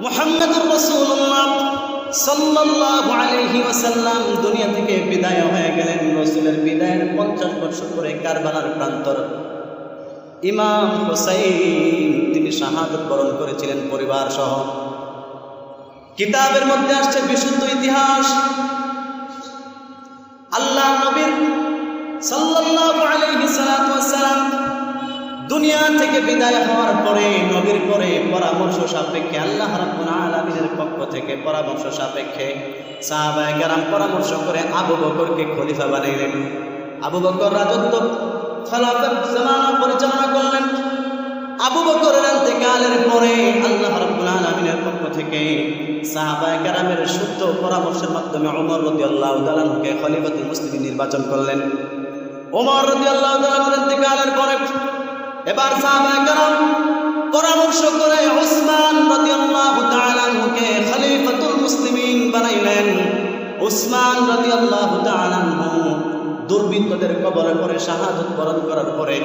মুহাম্মদুর রাসূলুল্লাহ সাল্লাল্লাহু আলাইহি ওয়াসাল্লাম দুনিয়া থেকে বিদায় হয়ে গেলেন। রাসূলের বিদায়ের 50 বছর পরে কারবালার প্রান্তর ইমাম হুসাইন তিনি শাহাদাত বরণ করেছিলেন পরিবার সহ। কিতাবের মধ্যে আসছে বিশুদ্ধ ইতিহাস, আল্লাহ নবী সাল্লাল্লাহু আলাইহি ওয়াসাল্লাম দুনিয়া থেকে বিদায় হওয়ার পরে নবীর পরে পরামর্শ সাপেক্ষে আল্লাহ রাব্বুল আলামিনের পক্ষ থেকে পরামর্শ সাপেক্ষে সাহাবায়ে কেরাম পরামর্শ করে আবু বকরকে খলিফা বানাইলেন। আবু বকর রাজত্ব খেলাফত জামানা পরিচালনা করলেন। আবু বকরের ইন্তেকালের পরে আল্লাহ রাব্বুল আলামিনের পক্ষ থেকে সাহাবায়ে কেরামের শুদ্ধ পরামর্শের মাধ্যমে ওমর রাদিয়াল্লাহু তাআলা কে খলিফাতুল মুসলিমিন নির্বাচন করলেন। ওমর রাদিয়াল্লাহু তাআলার ইন্তেকালের পরে এবার সাহাবায়ে কেরাম পরামর্শ করে উসমান রাদিয়াল্লাহু তাআলা কে খলিফাতুল মুসলিমিন বানাইলেন। উসমান রাদিয়াল্লাহু তাআলা দুর্বৃত্তদের কবলে পড়ে শাহাদাত বরণ করার পরে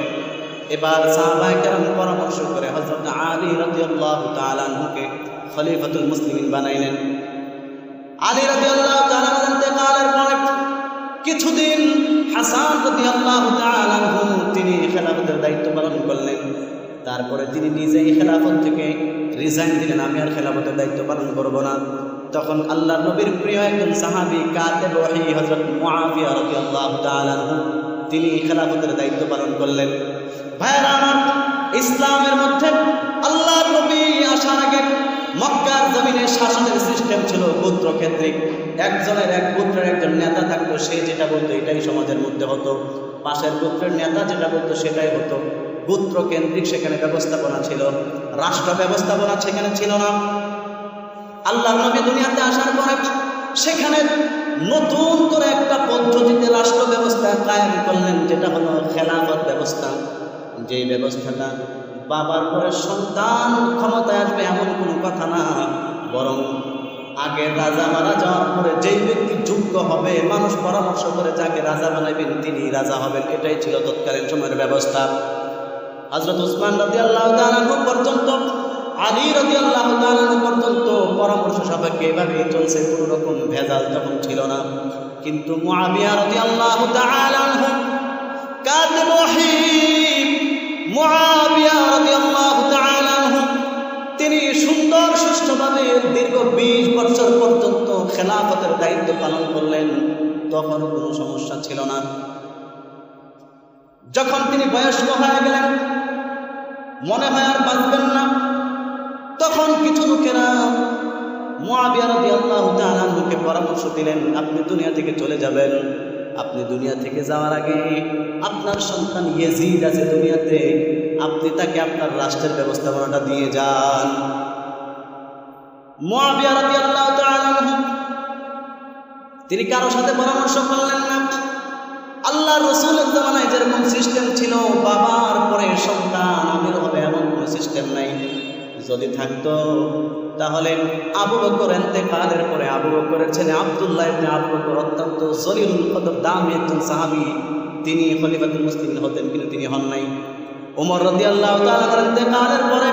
এবার সাহাবায়ে কেরাম পরামর্শ করে হযরত আলী রাদিয়াল্লাহু তাআলা কে খলিফাতুল মুসলিমিন বানাইলেন। আলী রাদিয়াল্লাহু তাআলা ইন্তেকালের পরে কিছুদিন হাসান রাদিয়াল্লাহু তাআলা তিনি খেলাফতের দায়িত্ব পালন করলেন। তারপরে তিনি নিজেই খেলাফত থেকে রিজাইন দিলেন, আমি আর খেলাফতের দায়িত্ব পালন করব না। তখন আল্লাহর নবীর প্রিয় একজন সাহাবী কাতেব ওহী হযরত মুআবিয়া রাদিয়াল্লাহু তাআলা তিনি খেলাফতের দায়িত্ব পালন করলেন। ভাইরা আমার, ইসলামের মধ্যে আল্লাহর নবী আসার আগে মক্কার জমিনে শাসনের সিস্টেম ছিল গোত্রকেন্দ্রিক। একজনের এক গোত্রের একজন নেতা থাকতো, সে যেটা বলতো এটাই সমাজের মধ্যে হতো। পাশের গোত্রের নেতা যেটা বলতো সেটাই হতো। গোত্রকেন্দ্রিক সেখানে ব্যবস্থাপনা ছিল, রাষ্ট্র ব্যবস্থাপনা সেখানে ছিল না। আল্লাহর নবী দুনিয়াতে আসার পরে সেখানে নতুন করে একটা পদ্ধতিতে রাষ্ট্র ব্যবস্থা কায়েম করলেন, যেটা হলো খেলাফত ব্যবস্থা। যেই ব্যবস্থাটা বাবার পরে সন্তান ক্ষমতায় আসবে এমন কোনো কথা না, বরং আগে রাজা মারা যাওয়ার পরে যেই ব্যক্তি যোগ্য হবে মানুষ পরামর্শ করে যাকে রাজা বানাবেন তিনি রাজা হবেন। এটাই ছিল তৎকালীন সময়ের ব্যবস্থা। হযরত উসমান রাদিয়াল্লাহু তাআলা পর্যন্ত, আলী রাদিয়াল্লাহু তাআলা পর্যন্ত পরামর্শ সাপেক্ষে এভাবে চলছে, কোনো রকম ভেজাল তখন ছিল না। কিন্তু মুআবিয়া রাদিয়াল্লাহু তাআলা কাতেব ওহী মুআবিয়া রাদিয়াল্লাহু তাআলা তিনি সুন্দর সুষ্ঠুভাবে দীর্ঘ 20 বছর পর্যন্ত খেলাফতের দায়িত্ব পালন করলেন। তখন কোনো সমস্যা ছিল না। যখন তিনি বয়স্ক হয়ে গেলেন, মনে হয় আর বাঁচবেন না, তখন কিছু লোকেরা মুআবিয়া রাদিয়াল্লাহু তাআলা কে পরামর্শ দিলেন, আপনি দুনিয়া থেকে চলে যাবেন। আপনি দুনিয়া থেকে যাওয়ার আগে আপনার সন্তান ইয়াজিদ আছে দুনিয়াতে, আপনি তাকে আপনার রাষ্ট্রের ব্যবস্থাপনাটা দিয়ে যান। মুআবিয়া রাদিয়াল্লাহু তাআলা তিনি কারো সাথে পরামর্শ করলেন না। আল্লাহর রাসূলের জামানায় যেরকম সিস্টেম ছিল বাবার পরে সন্তান আমির হবে এমন কোনো সিস্টেম নাই। যদি থাকতো তাহলে আবু বকর ইন্তেকালের পরে আবু বকরের ছেলে আব্দুল্লাহ ইবনে আবু বকর অত্যন্ত জলিলুল কদর দামি একজন সাহাবী, তিনি খলিফাতুল মুসলিমিন হতেন, কিন্তু তিনি হন নাই। ওমর রাদিয়াল্লাহু তাআলা ইন্তেকালের পরে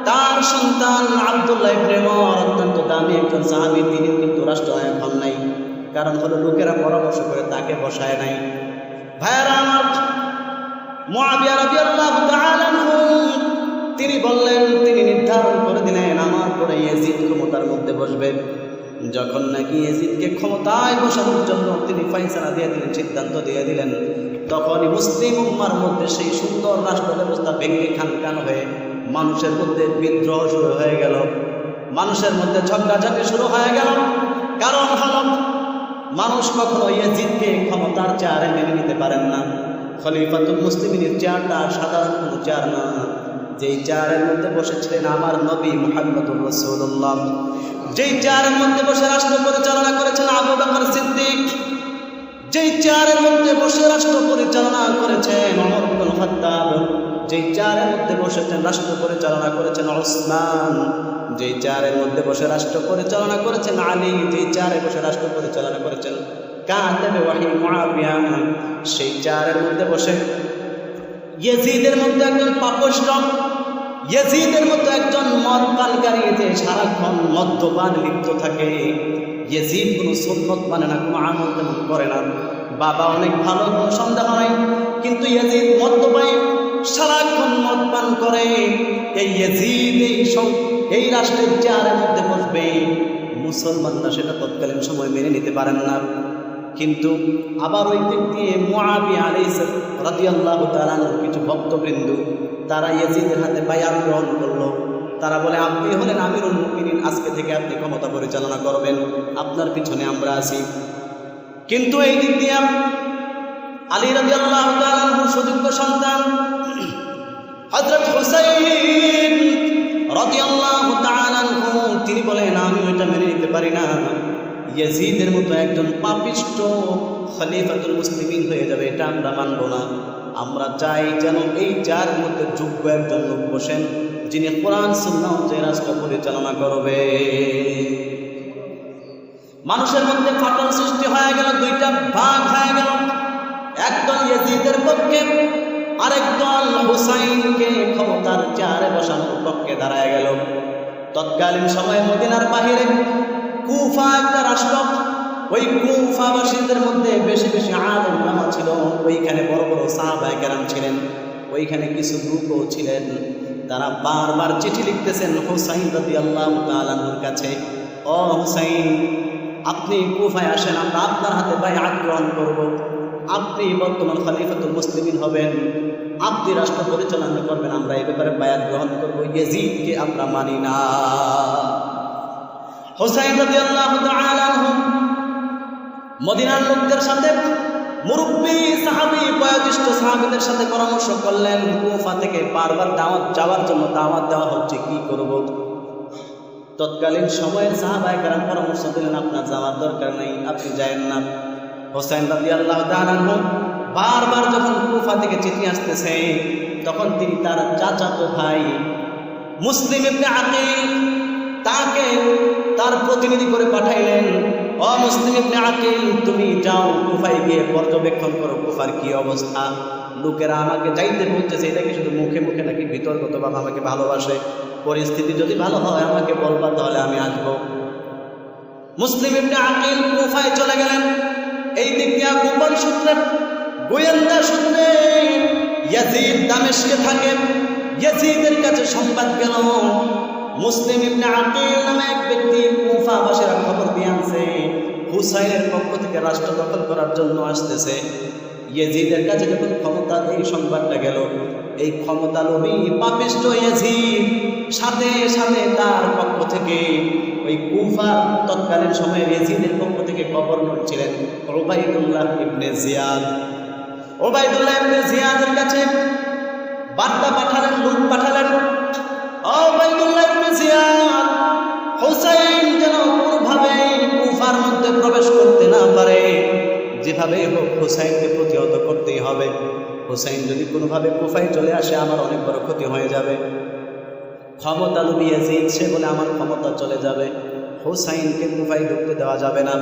তার সন্তান আব্দুল্লাহ ইবনে ওমর অত্যন্ত দামি একজন সাহাবী, তিনি কিন্তু রাষ্ট্রনায়ক হন নাই। কারণ হলো লোকেরা পরামর্শ করে তাকে বসায় নাই। ভাইরা আমার, মুআবিয়া রাদিয়াল্লাহু তাআলা তিনি বললেন, তিনি নির্ধারণ করে দিলেন আমার পরে ইয়াজিদ ক্ষমতার মধ্যে বসবে। যখন নাকি ইয়াজিদকে ক্ষমতায় বসানোর জন্য তিনি ফয়সালা দিয়ে দিলেন, সিদ্ধান্ত দিয়ে দিলেন, তখনই মুসলিম উম্মার মধ্যে সেই সুন্দর রাষ্ট্র ব্যবস্থা ভেঙে খানখান হয়ে মানুষের মধ্যে বিদ্রোহ শুরু হয়ে গেল, মানুষের মধ্যে ঝগড়াঝাটি শুরু হয়ে গেল। কারণ হলো মানুষ কখনো ইয়াজিদকে ক্ষমতার চেয়ারে মেনে নিতে পারেন না। খলিফাতুল মুসলিমিনের চেয়ারটা সাধারণ কোনো চেয়ার না, যেই চেয়ারের মধ্যে বসেছিলেন আমার নবী মুহাম্মদুর রাসূলুল্লাহ, যেই চেয়ারের মধ্যে বসে রাষ্ট্র পরিচালনা করেছেন আবু বকর সিদ্দিক, যেই চেয়ারের মধ্যে বসে রাষ্ট্র পরিচালনা করেছেন ওমর ইবনুল খাত্তাব, যেই চেয়ারের মধ্যে বসেছেন রাষ্ট্র পরিচালনা করেছেন ওসমান, যেই চেয়ারের মধ্যে বসে রাষ্ট্র পরিচালনা করেছেন আলী, যেই চেয়ারে বসে রাষ্ট্র পরিচালনা করেছেন কাতেব ওহী মুআবিয়া, সেই চেয়ারের মধ্যে বসে ইয়াজিদের মধ্যে একজন পাপিষ্ঠ, ইয়াজিদের মতো একজন মদ পান মদ্যপানকারী যে সারাক্ষণ মদ্যপান লিপ্ত থাকে, ইয়াজিদ কোনো সুন্নত মানে না, কোনো আমল তেমন করে না। বাবা অনেক ভালো, কোনো সন্দেহ নাই, কিন্তু ইয়াজিদ মদ্যপায়ী, সারাক্ষণ মদ পান করে। এই ইয়াজিদ এই রাষ্ট্রের চেয়ারের মধ্যে বসবে, মুসলমানরা সেটা তৎকালীন সময় মেনে নিতে পারেন না। কিন্তু আবার ওই দিক দিয়ে মুআবিয়া আলাইহিস রাদিয়াল্লাহু তাআলা কিছু ভক্তবৃন্দ তারা ইয়াজিদের হাতে বায়াত গ্রহণ করলো। তারা বলে, আপনি হলেন আমিরুল মুমিনিন, আজকে থেকে আপনি ক্ষমতা পরিচালনা করবেন, আপনার পিছনে আমরা আছি। কিন্তু এই দিক দিয়ে আলী রাদিয়াল্লাহু তাআলা সুযোগ্য সন্তান হযরত হুসাইন রাদিয়াল্লাহু তাআলা তিনি বলেন, আমি ওইটা মেনে নিতে পারি না, ইয়াজিদের মতো একজন পাপিষ্ঠ খলিফাতুল মুসলিমিন হয়ে যাবে, এটা আমরা মানব না। আমরা চাই যেন এই চার মধ্যে যোগ্য একজন লোক বসেন, যিনি কোরআন সুন্নাহ অনুযায়ী রাষ্ট্র পরিচালনা করবে। মানুষের মধ্যে ফাটল সৃষ্টি হয়ে গেল, দুইটা ভাগ হয়ে গেল, একদল ইয়াজিদের পক্ষে, আরেক দল হুসাইনকে ক্ষমতার চেয়ারে বসানোর পক্ষে দাঁড়ায় গেল। তৎকালীন সময়ে মদিনার বাহিরে কুফা একটা রাষ্ট্র, ওই কুফাবাসীদের মধ্যে বেশি বেশি আলেম ওলামা ছিল, ওইখানে বড় বড় সাহাবায়ে কেরাম ছিলেন, ওইখানে কিছু গ্রুপও ছিলেন। তারা বারবার চিঠি লিখতেছেন হুসাইন রাদিয়াল্লাহু তাআলার কাছে, ও হুসাইন, আপনি কুফায় আসেন, আমরা আপনার হাতে বায়াত গ্রহণ করব, আপনি বর্তমান খলিফাতুল মুসলিমিন হবেন, আপনি রাষ্ট্র পরিচালনা করবেন, আমরা এই ব্যাপারে বায়াত গ্রহণ করব, ইয়াজিদকে আমরা মানি না। হুসাইন রাদিয়াল্লাহু তাআলা মদিনার লোকদের সাথে, মুরব্বী সাহাবী বয়োজ্যেষ্ঠ সাহাবীদের সাথে পরামর্শ করলেন, কুফা থেকে বারবার দাওয়াত যাওয়ার জন্য দাওয়াত দেওয়া হচ্ছে, কি করব। তৎকালীন সময়ের সাহাবায়ে কেরাম পরামর্শ দিলেন, আপনার যাওয়ার দরকার নেই, আপনি যায়েন না। হুসাইন রাদিয়াল্লাহু তাআলা বারবার যখন কুফা থেকে চিঠি আসতেছে, তখন তিনি তার চাচাতো ভাই মুসলিম ইবনে আকিল তাকে তার প্রতিনিধি করে পাঠাইলেন, ও মুসলিম ইবনে আকিল, তুমি যাও কুফায় গিয়ে পর্যবেক্ষণ করো কুফার কি অবস্থা। লোকেরা আমাকে যাইতে বলতেছে, এটা কি শুধু মুখে মুখে নাকি বিতর্কতভাবে আমাকে ভালোবাসে, পরিস্থিতি যদি ভালো হয় আমাকে বলবা, তাহলে আমি আসবো। মুসলিম ইবনে আকিল কুফায় চলে গেলেন। এই দিক দিয়ে গোপন সূত্রে, গোয়েন্দা সূত্রে ইয়াজিদ দামেস্কে থাকেন, ইয়াজিদের কাছে সংবাদ গেল, মুসলিম ইবনে আকিল নামে এক ব্যক্তি কুফাবাসীরা খবর দিয়ে আনছে, হুসাইনের পক্ষ থেকে রাষ্ট্র দখল করার জন্য আসতেছে। ইয়াজিদের কাছে যখন ক্ষমতা এই সংবাদটা গেল, এই ক্ষমতা লোভী পাপিষ্ঠ ইয়াজিদ সাথে সাথে তার পক্ষ থেকে ওই কুফার তৎকালীন সময়ে ইয়াজিদের পক্ষ থেকে গভর্নর ছিলেন ওবাইদুল্লাহ ইবনে জিয়াদ। ওবাইদুল্লাহ ইবনে জিয়াদের কাছে বার্তা পাঠালেন, লোক পাঠালেন, ওবাইদুল্লাহ ইবনে জিয়াদ, হুসাইন যেন কোনোভাবে কুফার মধ্যে প্রবেশ করতে না পারে, যেভাবে হোক হুসাইনকে প্রতিহত করতেই হবে। হুসাইন যদি কোনোভাবে কুফায় চলে আসে, আমার অনেক বড় ক্ষতি হয়ে যাবে। ক্ষমতা লোভী ইয়াজিদ, সে বলে আমার ক্ষমতা চলে যাবে, হুসাইনকে কুফায় ঢুকতে দেওয়া যাবে না।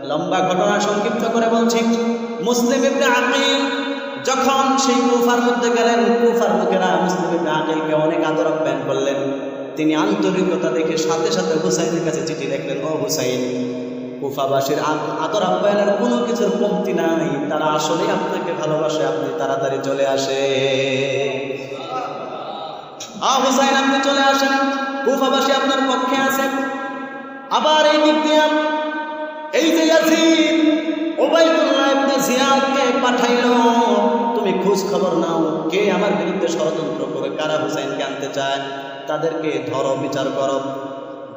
লম্বা ঘটনা সংক্ষিপ্ত করে বলছি, মুসলিম ইবনে আকিল যখন সেই কুফার মধ্যে গেলেন, কুফার লোকেরা মুসলিম ইবনে আকিলকে অনেক আদর আপ্যায়ন করলেন। তিনি আন্তরিকতা দেখে সাথে সাথে হুসাইনের কাছে চিঠি লিখলেন, ও হুসাইন, কুফাবাসীর আদর আপ্যায়নের কোনো কিছুর কমতি নাই, তারা আসলেই আপনাকে ভালোবাসে, আপনি তাড়াতাড়ি চলে আসে। হুসাইন, আপনি চলে আসেন, কুফাবাসী আপনার পক্ষে আছে। আবার এই দিক দিয়ে এই যে ইয়াজিদ ওবাইদুল্লাহ ইবনে জিয়াদকে পাঠাইল, তুমি খোঁজ খবর নাও, কে আমার বিরুদ্ধে ষড়যন্ত্র করে কারা হুসাইনকে আনতে চায়, তাদেরকে ধরো, বিচার করো।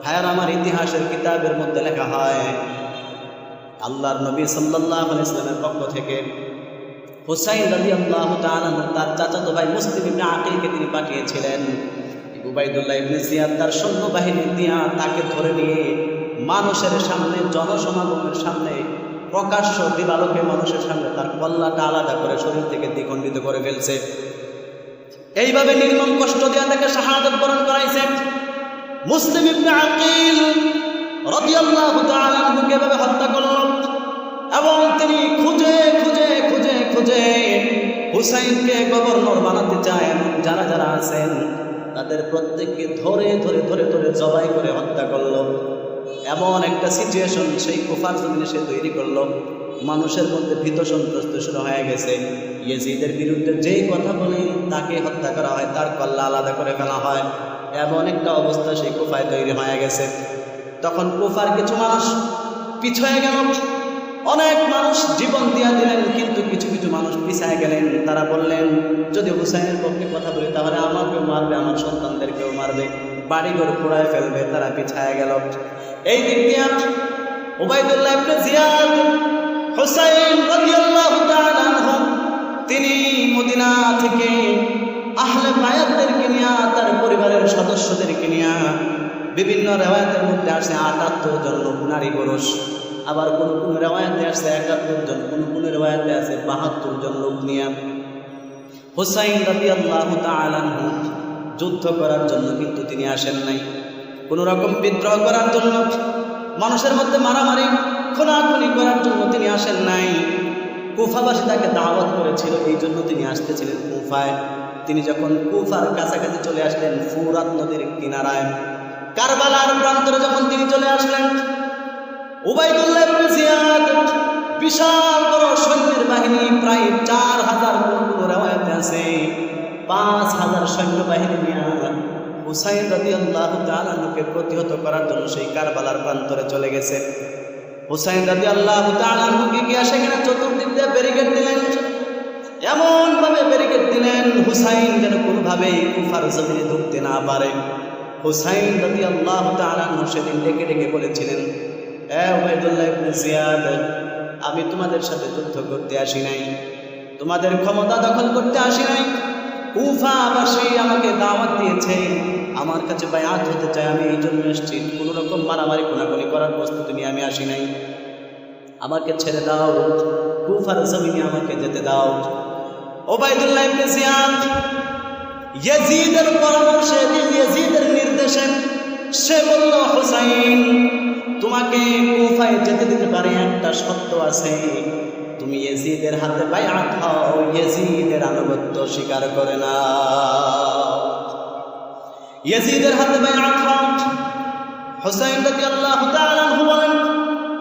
ভাইয়ার আমার, ইতিহাসের কিতাবের মধ্যে লেখা হয়, আল্লাহর নবী সাল্লাল্লাহু আলাইহি ওয়াসাল্লামের পক্ষ থেকে হুসাইন রাদিয়াল্লাহু তাআলা তার চাচাতো ভাই মুসলিম ইবনে আকিলকে তিনি পাঠিয়েছিলেন। উবাইদুল্লাহ ইবনে জিয়াদ তার সৈন্যবাহিনী দিয়া তাকে ধরে নিয়ে মানুষের সামনে, জনসমাগমের সামনে, প্রকাশ্য দিবালোকে মানুষের সামনে তার কল্লাটা আলাদা করে শরীর থেকে দ্বিখণ্ডিত করে ফেলছে। এইভাবে নির্মম কষ্ট দিয়া তাকে শাহাদাত বরণ করাইছে। মুসলিম ইবনে আকিল রাদিয়াল্লাহু তাআলা আনহুকে এভাবে হত্যা করল এবং তিনি খুঁজে খুঁজে খুঁজে খুঁজে হুসাইনকে গভর্নর বানাতে চায়। যারা যারা আছেন তাদের প্রত্যেককে ধরে ধরে ধরে ধরে জবাই করে হত্যা করলো। এমন একটা সিচুয়েশন সেই কুফার জমিনে সে তৈরি করলো, মানুষের মধ্যে ভীত সন্ত্রস্ত শুরু হয়ে গেছে। ইয়েজিদের বিরুদ্ধে যেই কথা বলে তাকে হত্যা করা হয়, তার কল্লা আলাদা করে ফেলা হয়। এমন একটা অবস্থা সেই কুফায় তৈরি হয়ে গেছে। তখন কুফার কিছু মানুষ পিছয়ে গেল, অনেক মানুষ জীবন দিয়া দিলেন, কিন্তু কিছু কিছু মানুষ পিছায় গেলেন। তারা বললেন, যদি হুসাইনের পক্ষে কথা বলি তাহলে আমাকেও মারবে, আমার সন্তানদেরকেও মারবে, বাড়িঘর পোড়ায় ফেলবে। তারা পিছায় গেল। এই দিক দিয়ে উবাইদুল্লাহ ইবনে জিয়াদ হুসাইন রাদিয়াল্লাহু তাআলা আনহু তিনি মদিনা থেকে আহলে বায়াতদেরকে নিয়ে, তার পরিবারের সদস্যদেরকে নিয়ে, বিভিন্ন রিওয়ায়াতের মধ্যে আসে ৭৮ জন লোক নারী পুরুষ, আবার কোন কোন রিওয়ায়াতে আসে ৭১ জন, কোন কোন রিওয়ায়াতে আছে ৭২ জন লোক নিয়ে হুসাইন রাদিয়াল্লাহু তাআলা আনহু যুদ্ধ করার জন্য কিন্তু তিনি আসেন নাই। কোন রকম বিদ্রোহ করার জন্য, মানুষের মধ্যে মারামারি খুনাখুনি করার জন্য তিনি আসেন নাই। কুফাবাসী তাকে দাওয়াত করেছিল, এই জন্য তিনি আসতেছিলেন কুফায়। তিনি যখন কুফার কাছাকাছি চলে আসলেন, ফুরাত নদীর কিনারায় কারবালার প্রান্তরে যখন তিনি চলে আসলেন, উবাইদুল্লাহ ইবনে জিয়াদ বিশাল বড় সৈন্যের বাহিনী, প্রায় ৪,০০০, কোন কোন রিওয়ায়াতে আছে ৫,০০০ সৈন্যবাহিনী নিয়ে হুসাইন রাদিয়াল্লাহু তাআলা আনহুকে প্রতিহত করার জন্য সেই কারবালার প্রান্তরে চলে গেছে। হুসাইন রাদিয়াল্লাহু তাআলা আনহুকে গিয়ে সেখানে চতুর্দিক দিয়ে ব্যারিকেড দিলেন, এমন ভাবে ব্যারিকেড দিলেন হুসাইন যেন কোনোভাবে কুফার জমিনে ঢুকতে না পারে। হুসাইন রাদিয়াল্লাহু তাআলা আনহু সেদিন ডেকে ডেকে বলেছিলেন, উবাইদুল্লাহ ইবনে জিয়াদ, আমি তোমাদের সাথে যুদ্ধ করতে আসি নাই, তোমাদের ক্ষমতা দখল করতে আসি নাই। কুফাবাসী আমাকে দাওয়াত দিয়েছে, আমার কাছে বায়াত হতে চায়, আমি এই জন্য এসেছি। কোনো রকম মারামারি খুনাখুনি করার প্রস্তুতি নিয়ে আমি আসি নাই, আমাকে ছেড়ে দাও, কুফার জমিনে আমাকে যেতে দাও। উবাইদুল্লাহ ইবনে জিয়াদ ইয়াজিদের পরামর্শে, ইয়াজিদের নির্দেশে সে বলল, হুসাইন, তোমাকে কুফায় যেতে দিতে পারে, একটা শর্ত আছে, তুমি ইয়াজিদের হাতে বায়াত হও, ইয়াজিদের আনুগত্য স্বীকার করে না। ইয়াজিদের হাতে বায়াত হও। হুসাইন রাদিয়াল্লাহু তাআলা আনহু বলেন,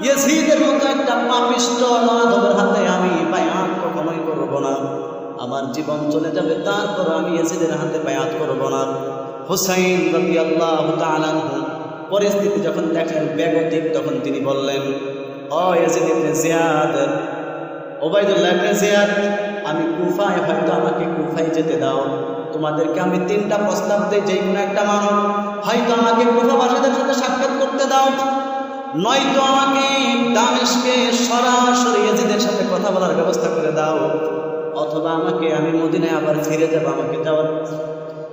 ইয়াজিদের মতো একটা পাপিষ্ঠ মাধবের হাতে আমি বায়াত কখনোই করব না, আমার জীবন চলে যাবে, তারপর আমি ইয়াজিদের হাতে বায়াত করব না। হুসাইন রাদিয়াল্লাহু তাআলা আনহু পরিস্থিতি যখন দেখলেন বেগতিক, তখন তিনি বললেন, ও ইয়াজিদ ইবনে জিয়াদ, উবাইদুল্লাহ ইবনে জিয়াদ, আমি কুফায়, হয়তো আমাকে কুফায় যেতে দাও, তোমাদেরকে আমি ৩টা প্রস্তাব দিই, যে কোনো একটা মানো, হয়তো আমাকে কুফাবাসীদের সাথে সাক্ষাৎ করতে দাও, নয়তো আমাকে দামেস্কে সরাসরি ইয়াজিদের সাথে কথা বলার ব্যবস্থা করে দাও, অথবা আমি মদিনায় আবার ফিরে যাব, আমাকে যাওয়ার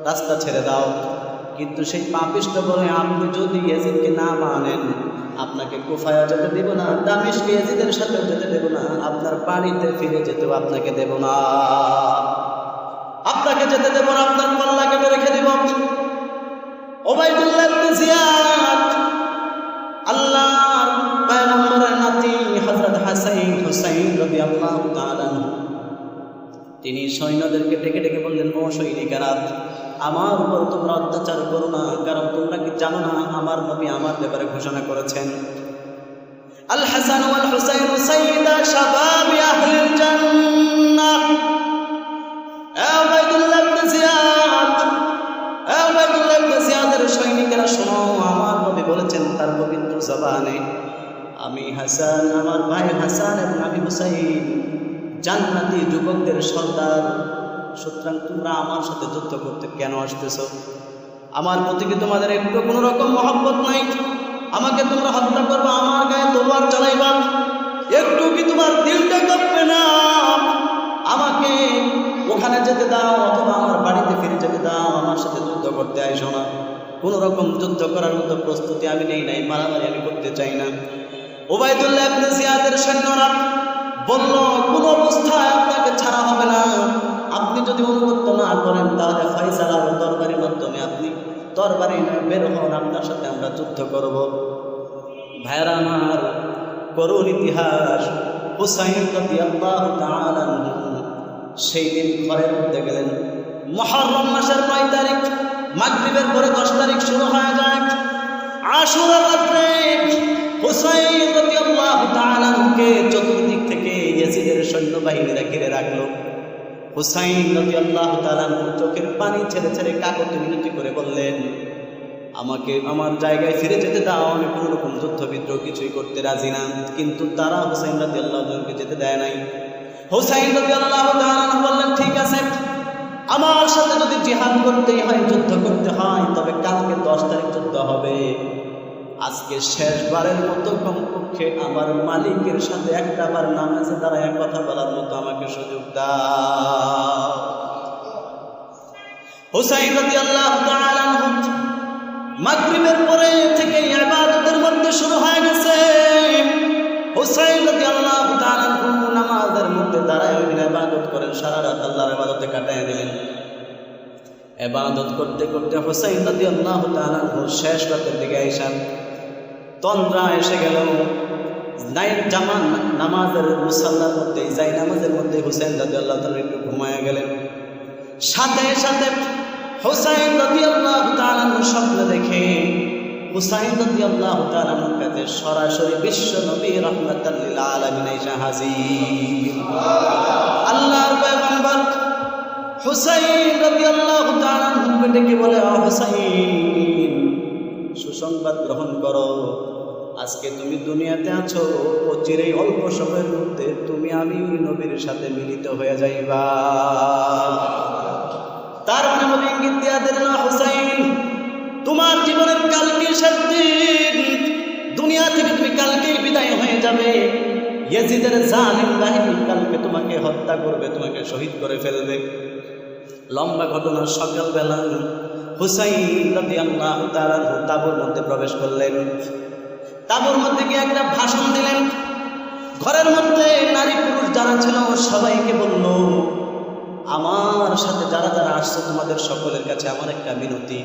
রাস্তা ছেড়ে দাও। কিন্তু সেই পাপিষ্ঠ বলে, আপনি যদি ইয়াজিদকে না মানেন, আপনাকে কুফায় যেতে দেব না, দামেস্কে ইয়াজিদের সাথে যেতে দেব না, আপনার বাড়িতে ফিরে যেতেও আপনাকে দেব না, আপনাকে যেতে দেব না, আপনার কল্লা কেটে রেখে দেব। উবাইদুল্লাহ ইবনে জিয়াদ আল্লাহর পয়গম্বরের নাতি হযরত হুসাইন রাদিয়াল্লাহু তাআলা আনহু তিনি সৈন্যদেরকে ডেকে ডেকে বললেন, ও সৈনিকেরা, আমার উপর তোমরা অত্যাচার করো না, কারণ তোমরা কি জানো না আমার নবী আমার ব্যাপারে ঘোষণা করেছেন, আল হাসান ওয়াল হুসাইন সাইয়্যিদা শাবাবি আহলিল জান্নাহ। উবাইদুল্লাহ ইবনে জিয়াদ, উবাইদুল্লাহ ইবনে জিয়াদের সৈনিকেরা শোনো, আমার নবী বলেছেন তার পবিত্র জবানে, আমি হাসান, আমার ভাই হাসান এবং আমি হুসাইন জান্নাতি যুবকদের সর্দার, সুতরাং তোমরা আমার সাথে যুদ্ধ করতে কেন আসতেছ? আমার প্রতি কি তোমাদের একটু কোনো রকম মহব্বত নাই? আমাকে তোমরা হত্যা করবে, আমার গায়ে তলোয়ার চালাইবা, একটু কি তোমার দিলটা কাঁপবে না? আমাকে ওখানে যেতে দাও, অথবা আমার বাড়িতে ফিরে যেতে দাও, আমার সাথে যুদ্ধ করতে আইসো না। কোনো রকম যুদ্ধ করার মতো প্রস্তুতি আমি নেই নাই, মারামারি আমি করতে চাই না। উবাইদুল্লাহ ইবনে জিয়াদের সৈন্যরা বলল, কোন অবস্থায় আপনাকে ছাড়া হবে না, আপনি যদি অনুগত্য না করেন তাহলে ফয়সালার দরবারের মাধ্যমে আপনি দরবারে বের হন, আপনার সাথে আমরা যুদ্ধ করব। ভাইরা আমার, করুণ ইতিহাস, হুসাইন রাদিয়াল্লাহু তাআলা আনহু সেই দিন ঘরের মধ্যে গেলেন। মুহররম মাসের 9 তারিখ মাগরিবের পরে 10 তারিখ শুরু হয়ে যায়। আশুরার রাতে হুসাইন রাদিয়াল্লাহু তাআলা কে চতুর্দিক থেকে ইয়াজিদের সৈন্যবাহিনীরা ঘিরে রাখলো। হুসাইন রাদিয়াল্লাহু তাআলা চোখের পানি ছেড়ে ছেড়ে কাকুতি মিনতি করে বললেন, আমাকে আমার জায়গায় ফিরে যেতে দাও, আমি কোনো রকম যুদ্ধ বিদ্রোহ কিছুই করতে রাজি না। কিন্তু তারা হুসাইন রাদিয়াল্লাহু তাআলাকে যেতে দেয় নাই। হুসাইন রাদিয়াল্লাহু তাআলা বললেন, ঠিক আছে, আমার সাথে যদি জিহাদ করতেই হয়, যুদ্ধ করতে হয়, তবে কালকে 10 তারিখ যুদ্ধ হবে। আজকে শেষবারের মতো কমপক্ষে আমার মালিকের সাথে একটা বার নামাজে দাঁড়ায় কথা বলার মতো আমাকে সুযোগ দাও। হুসাইন রাদিয়াল্লাহু তাআলা মাগরিবের পরে থেকে ইবাদতের মধ্যে শুরু হয়ে গেছে। হুসাইন রাদিয়াল্লাহু তাআলা নামাজের মধ্যে দাঁড়ায় ইবাদত করেন, সারা রাত আল্লাহর ইবাদতে কাটায় দিলেন। ইবাদত করতে করতে হুসাইন রাদিয়াল্লাহু তাআলা শেষ রাতের দিকে আইসান তন্দ্রা এসে গেল। জামান নামাজের মুসাল্লার মধ্যে, যাই নামাজের মধ্যে হুসাইন রাদিয়াল্লাহু তাআলা একটু ঘুমায় গেলেন। সাথে সাথে হুসাইন রাদিয়াল্লাহু তাআলা স্বপ্ন দেখে হুসাইন রাদিয়াল্লাহু তাআলা কাছে সরাসরি বিশ্ব নবী রাহমাতাল লিল আলামিন এসে হাজির। আল্লাহর পয়গম্বর হুসাইন রাদিয়াল্লাহু তাআলা ডেকে বলে, হুসাইন, সুসংবাদ গ্রহণ করো, আজকে তুমি দুনিয়াতে আছো, অচিরেই অল্প সময়ের মধ্যে তুমি আমি নবীর সাথে মিলিত হয়ে যাইবা। তার মানে বলে ইঙ্গিত দিয়া দিলেন, হুসাইন, তোমার জীবনের কালকে শেষ দিন, দুনিয়া থেকে তুমি কালকেই বিদায় হয়ে যাবে। ইয়াজিদের জালিম বাহিনী কালকে তোমাকে হত্যা করবে, তোমাকে শহীদ করে ফেলবে। লম্বা ঘটনা। সকালবেলা হুসাইন রাদিয়াল্লাহু তাআলা তাঁবুর মধ্যে প্রবেশ করলেন। তাঁবুর মধ্যে গিয়ে একটা ভাষণ দিলেন। ঘরের মধ্যে নারী পুরুষ যারা ছিল সবাইকে বলল, আমার সাথে যারা যারা আসছে তোমাদের সকলের কাছে আমার একটা বিনতি,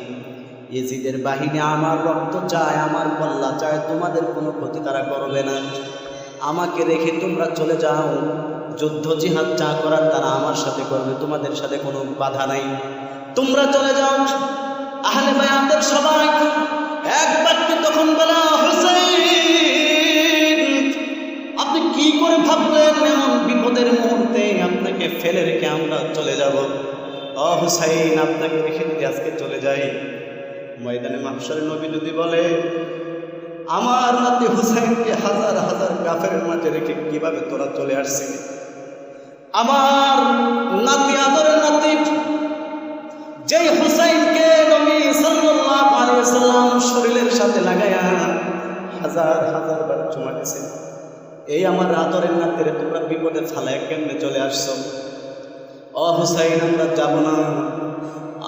ইয়াজিদের বাহিনী আমার রক্ত চায়, আমার কল্যাণ চায়, তোমাদের কোনো ক্ষতি তারা করবে না। আমাকে রেখে তোমরা চলে যাও, যুদ্ধ জিহাদ যা করার তারা আমার সাথে করবে, তোমাদের সাথে কোনো বাধা নাই, তোমরা চলে যাও। আহলে বায়াতের সবাই এক বাক্যে তখন বলা, হুসাইন, আপনি কি করে ভাবলেন এমন বিপদের মুহূর্তে আপনাকে ফেলে রেখে আমরা চলে যাব? হুসাইন, আপনাকে রেখে যদি আজকে চলে যাই, ময়দানে মাহশরে নবী যদি বলে, আমার নাতি হুসাইনকে হাজার হাজার কাফেরের মাঝে রেখে কিভাবে তোরা চলে আসছিলি? আমার নাতি, আদরের নাতি, যেই হুসাইনকে নবী সাল্লাল্লাহু আলাইহি ওয়াসাল্লাম শরীরের সাথে লাগায়া হাজার হাজার বার চুমা দিয়েছেন, এই আমার আদরের নাতিরে তোমরা বিপদে ফালায় কেমনে চলে আসছো? হুসাইন, আমরা যাব না।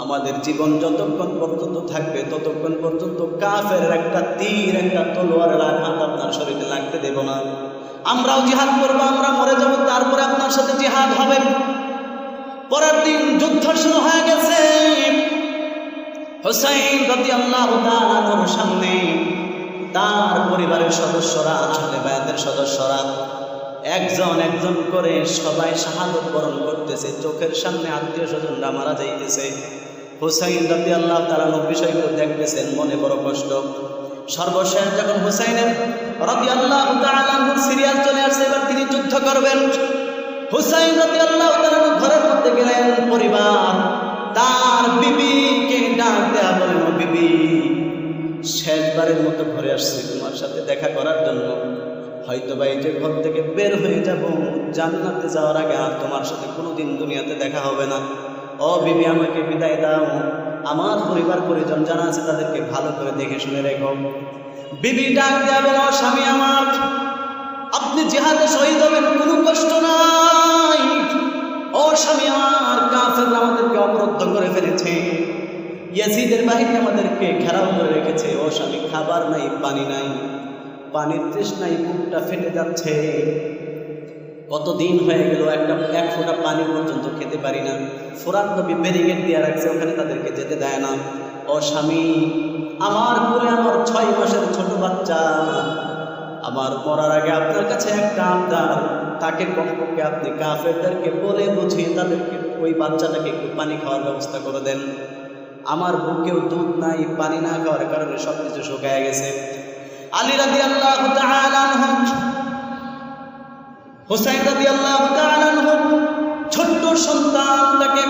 আমাদের জীবন যতক্ষণ পর্যন্ত থাকবে ততক্ষণ পর্যন্ত কাফের একটা তীর, একটা তলোয়ারের আঘাত আপনার শরীরে লাগতে দেব না। আমরাও জিহাদ করবো, আমরা মরে যাব, তারপরে আপনার সাথে জিহাদ হবে। পরের দিন যুদ্ধ শুরু হয়ে গেছে। হুসাইন রাদিয়াল্লাহু তাআলার সামনে তার পরিবারের সদস্যরা, আহলে বায়াতের সদস্যরা একজন একজন করে সবাই শাহাদত বরণ করতেছে। চোখের সামনে আত্মীয় স্বজনরা মারা যাইতেছে। হুসাইন রাদিয়াল্লাহু তাআলার বিষয়গুলো দেখতেছেন, মনে বড় কষ্ট। সর্বশেষ যখন হুসাইনের রাদিয়াল্লাহু তাআলা সিরিয়াল চলে আসছে, এবার তিনি যুদ্ধ করবেন। হুসাইন রাদিয়াল্লাহু তাআলা ঘরের মধ্যে গেলেন। পরিবার তার বিবিকে ডাক দেয়া বলেন, বিবি, শেষবারের মতো ঘরে আসছি তোমার সাথে দেখা করার জন্য। হয়তো বা এই যে ঘর থেকে বের হয়ে যাব, জান্নাতে যাওয়ার আগে আর তোমার সাথে কোনোদিন দুনিয়াতে দেখা হবে না। বিবি, আমাকে বিদায় দাও, আমার পরিবার পরিজন যারা আছে তাদেরকে ভালো করে দেখে শুনে রেখো। বিবি ডাক দেয়া বলো, স্বামী আমার, আপনি জিহাদে শহীদ হবেন, কোনো কষ্ট নাই। স্বামী আমার, কাফেররা আমাদেরকে অবরুদ্ধ করে ফেলেছে, ইয়াজিদের বাহিনী আমাদেরকে ঘেরাও করে রেখেছে। স্বামী, খাবার নাই, পানি নাই, পানির তৃষ্ণায় বুকটা ফেটে যাচ্ছে। কতদিন হয়ে গেল এক ফোঁটা পানি পর্যন্ত খেতে পারি না। ফোরাত নবী ব্যারিকেড দিয়ে রাখছে, ওখানে তাদেরকে যেতে দেয় না। স্বামী আমার, কোলে আমার 6 মাসের ছোট বাচ্চা, আমার মরার আগে আপনার কাছে একটা আবদার, তাকে কমপক্ষে আপনি কাফেরদেরকে বলে বুঝিয়ে তাদেরকে ওই বাচ্চাটাকে একটু পানি খাওয়ার ব্যবস্থা করে দেন। আমার বুকেও দুধ নাই, পানি না খাওয়ার কারণে সবকিছু শুকায় গেছে। আলী রাদিয়াল্লাহু তাআলা আনহু, হুসাইন রাদিয়াল্লাহু তাআলা আনহু ছোট্ট সন্তানটাকে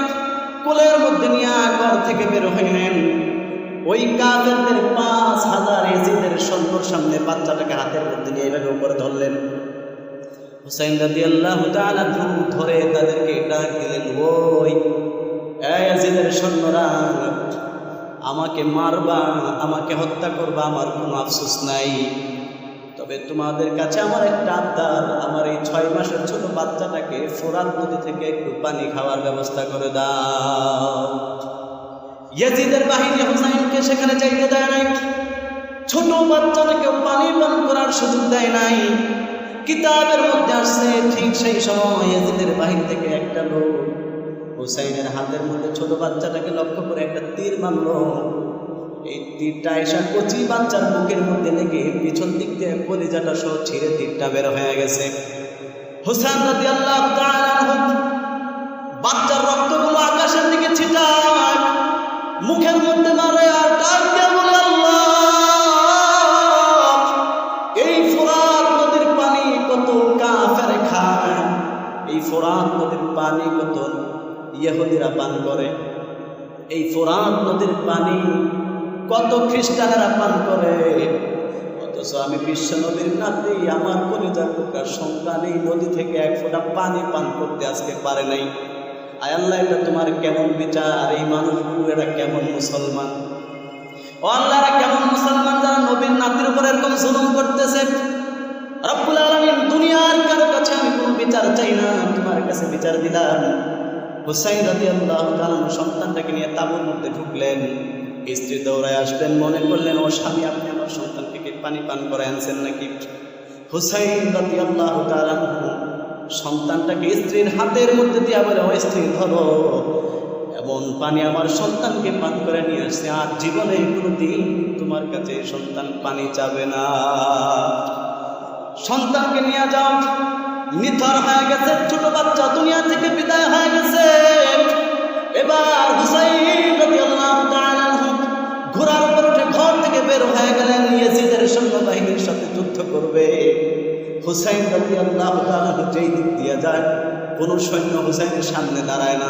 কোলের মধ্যে নিয়ে ঘর থেকে বের হইলেন। ওই কাফেরদের 5000 ইয়াজিদের সৈন্যর সামনে বাচ্চাটাকে হাতের মধ্যে নিয়ে এইভাবে উপরে ধরলেন। হুসাইন রাদিয়াল্লাহু তাআলা ধরে তাদেরকে ডাক দিলেন, ওই ইয়াজিদের সৈন্যরা, আমাকে মারবা, আমাকে হত্যা করবা, আমার কোনো আফসোস নাই, তবে তোমাদের কাছে আমার একটা আবদার, আমার এই 6 মাসের ছোট বাচ্চাটাকে ফোরাত নদী থেকে একটু পানি খাওয়ার ব্যবস্থা করে দাও। ইয়াজিদের বাহিনী হুসাইনকে সেখানে যাইতে দেয় নাই, ছোট বাচ্চাটাকে পানি পান করার সুযোগ দেয় নাই। কিতাবের মধ্যে আসছে ঠিক সেই সময় ইয়াজিদের বাহিনী থেকে একটা লোক হুসাইনের হাতের মধ্যে ছোট বাচ্চাটাকে লক্ষ্য করে একটা তীর মারল। এই তীরটা এসা কচি বাচ্চার বুকের মধ্যে লেগে পিছন দিক দিয়ে কলিজাটা সহ ছিঁড়ে তীরটা বের হয়ে গেছে। হুসাইন রাদিয়াল্লাহু তাআলা আনহু বাচ্চার রক্তগুলো আকাশের দিকে ছিটায়, মুখের মধ্যে মারে আর ডাক দিয়ে বলে, আল্লাহ, এই ফোরাত নদীর পানি কত কাফের খায়, এই ফোরাত নদীর পানি কত ইহুদিরা পান করে, এই ফোরাত নদীর পানি কত খ্রিস্টানেরা পান করে, অথচ আমি বিশ্ব নবীর নাতি, আমার কলিজার টুকরা সন্তান এই নদী থেকে এক ফোঁটা পানি পান করতে আজকে পারে নাই। আয় আল্লাহ, এটা তোমার কেমন বিচার? এই মানুষগুলো এরা কেমন মুসলমান? ও আল্লাহ, এরা কেমন মুসলমান যারা নবীর নাতির উপর এরকম জুলুম করতেছে? রব্বুল আলামিন, দুনিয়ার কারো কাছে আমি কোনো বিচার চাই না, তোমার কাছে বিচার দিলাম। হুসাইন রাদিয়াল্লাহু তাআলা সন্তানটাকে নিয়ে তাঁবুর মধ্যে ঢুকলেন। স্ত্রী দৌড়ায় আসবেন, মনে করলেন, ও স্বামী, আপনি আমার সন্তানকে পানি পান করে আনছেন নাকি? হুসাইন রাদিয়াল্লাহু তাআলা সন্তানটাকে স্ত্রীর হাতের মধ্যে দিয়া বলে, ও স্ত্রী, ধরো, এমন পানি আমার সন্তানকে পান করে নিয়ে আসছে, আর জীবনে কোনোদিন তোমার কাছে সন্তান পানি চাবে না। সন্তানকে নিয়ে যাও। নিথর হয়ে গেছে, ছোট বাচ্চা দুনিয়া থেকে বিদায় হয়ে গেছে। এবার হুসাইন রাদিয়াল্লাহু তাআলা ঘোড়ার উপর উঠে ঘর থেকে বের হয়ে গেলেন, ইয়াজিদের সৈন্যবাহিনীর সাথে যুদ্ধ করবে। হুসাইন রাদিয়াল্লাহু তাআলা যেই দিক দিয়ে যায়, কোনো সৈন্য হুসাইনের সামনে দাঁড়ায় না,